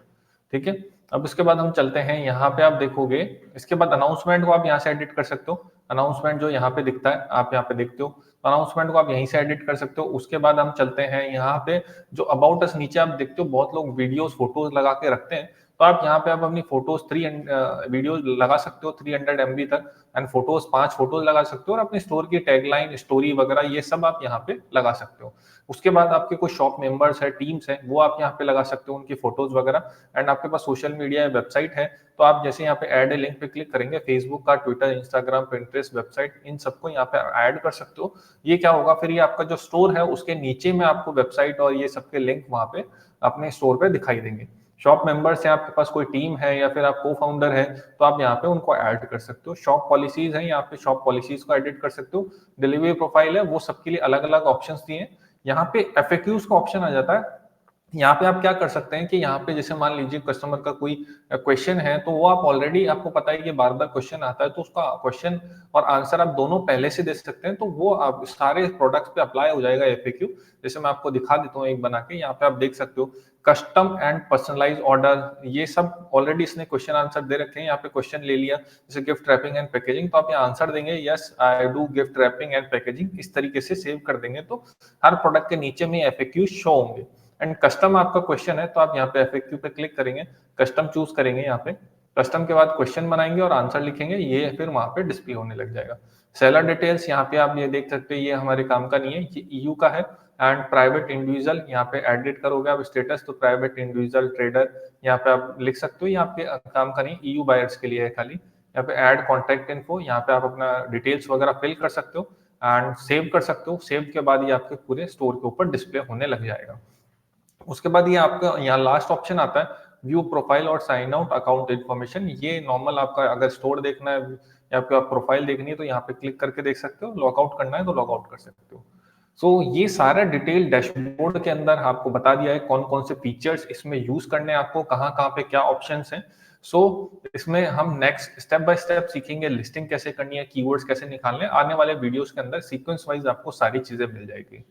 ठीक है, अब इसके बाद हम चलते हैं, यहाँ पे आप देखोगे इसके बाद अनाउंसमेंट को आप यहाँ से एडिट कर सकते हो। अनाउंसमेंट जो यहाँ पे दिखता है आप यहाँ पे देखते हो, अनाउंसमेंट को आप यहीं से एडिट कर सकते हो। उसके बाद हम चलते हैं यहाँ पे जो अबाउट अस नीचे आप देखते हो बहुत लोग वीडियोस फोटोज लगा के रखते हैं, तो आप यहाँ पे आप अपनी फोटोज वीडियो लगा सकते हो 300 MB तक, एंड फोटोज 5 फोटोज लगा सकते हो, और अपने स्टोर की टैगलाइन, स्टोरी वगैरह ये सब आप यहाँ पे लगा सकते हो। उसके बाद आपके कुछ शॉप मेंबर्स है, टीम्स है, वो आप यहाँ पे लगा सकते हो उनकी फोटोज वगैरह। एंड आपके पास सोशल मीडिया या वेबसाइट है, तो आप जैसे यहाँ पे ऐड ए लिंक पे क्लिक करेंगे, फेसबुक का, ट्विटर, इंस्टाग्राम, पिंटरेस्ट, वेबसाइट, इन सबको यहाँ पे ऐड कर सकते हो। ये क्या होगा फिर, ये आपका जो स्टोर है उसके नीचे में आपको वेबसाइट और ये सबके लिंक वहां पे अपने स्टोर पे दिखाई देंगे। शॉप मेंबर्स हैं, आपके पास कोई टीम है या फिर आप को फाउंडर है, तो आप यहाँ पे उनको ऐड कर सकते हो। शॉप पॉलिसीज हैं, यहाँ पे शॉप पॉलिसीज को एडिट कर सकते हो। डिलीवरी प्रोफाइल है, वो सबके लिए अलग अलग ऑप्शन दिए हैं। यहाँ पे एफएक्यूज का ऑप्शन आ जाता है। यहाँ पे आप क्या कर सकते हैं कि यहाँ पे जैसे मान लीजिए कस्टमर का कोई क्वेश्चन है, तो वो आप ऑलरेडी, आपको पता है कि बार बार क्वेश्चन आता है, तो उसका क्वेश्चन और आंसर आप दोनों पहले से दे सकते हैं, तो वो आप सारे प्रोडक्ट्स पे अप्लाई हो जाएगा एफएक्यू। जैसे मैं आपको दिखा देता हूँ एक बना के, यहाँ पे आप देख सकते हो कस्टम एंड पर्सनलाइज ऑर्डर, ये सब ऑलरेडी इसने क्वेश्चन आंसर दे रखे हैं। यहाँ पे क्वेश्चन ले लिया जैसे गिफ्ट रैपिंग एंड पैकेजिंग, तो आप यहाँ आंसर देंगे yes I do gift wrapping and packaging, इस तरीके से सेव कर देंगे, तो हर प्रोडक्ट के नीचे में एफएक्यू शो होंगे। एंड कस्टम आपका क्वेश्चन है, तो आप यहाँ पे एफएक्यू पे क्लिक करेंगे, कस्टम चूज करेंगे, यहाँ पे कस्टम के बाद क्वेश्चन बनाएंगे और आंसर लिखेंगे, ये फिर वहां पे डिस्प्ले होने लग जाएगा। सेलर डिटेल्स यहाँ पे आप ये देख सकते हैं, ये हमारे काम का नहीं है, ये ईयू का है। एंड प्राइवेट इंडिविजुअल, यहाँ पे एडिट करोगे आप स्टेटस, तो प्राइवेट इंडिविजुअल ट्रेडर यहाँ पे आप लिख सकते हो, यहाँ पे काम का नहीं, ईयू बायर्स के लिए है खाली। यहाँ पे ऐड कॉन्टेक्ट इन्फो, यहाँ पे आप अपना डिटेल्स वगैरह फिल कर सकते हो एंड सेव कर सकते हो। सेव के बाद ये आपके पूरे स्टोर के ऊपर डिस्प्ले होने लग जाएगा। उसके बाद ये आपका यहाँ लास्ट ऑप्शन आता है, व्यू प्रोफाइल और साइन आउट अकाउंट इन्फॉर्मेशन। ये नॉर्मल आपका अगर स्टोर देखना है या आपका प्रोफाइल देखनी है, तो यहाँ पे क्लिक करके देख सकते हो, लॉग आउट करना है तो लॉग आउट कर सकते हो। सो ये सारा डिटेल डैशबोर्ड के अंदर आपको बता दिया है, कौन कौन से फीचर्स इसमें यूज करने हैं आपको, कहाँ कहाँ पे क्या ऑप्शंस हैं। सो इसमें हम नेक्स्ट स्टेप बाय स्टेप सीखेंगे लिस्टिंग कैसे करनी है, कीवर्ड्स कैसे निकालने हैं। आने वाले वीडियोस के अंदर सीक्वेंस वाइज आपको सारी चीजें मिल जाएगी।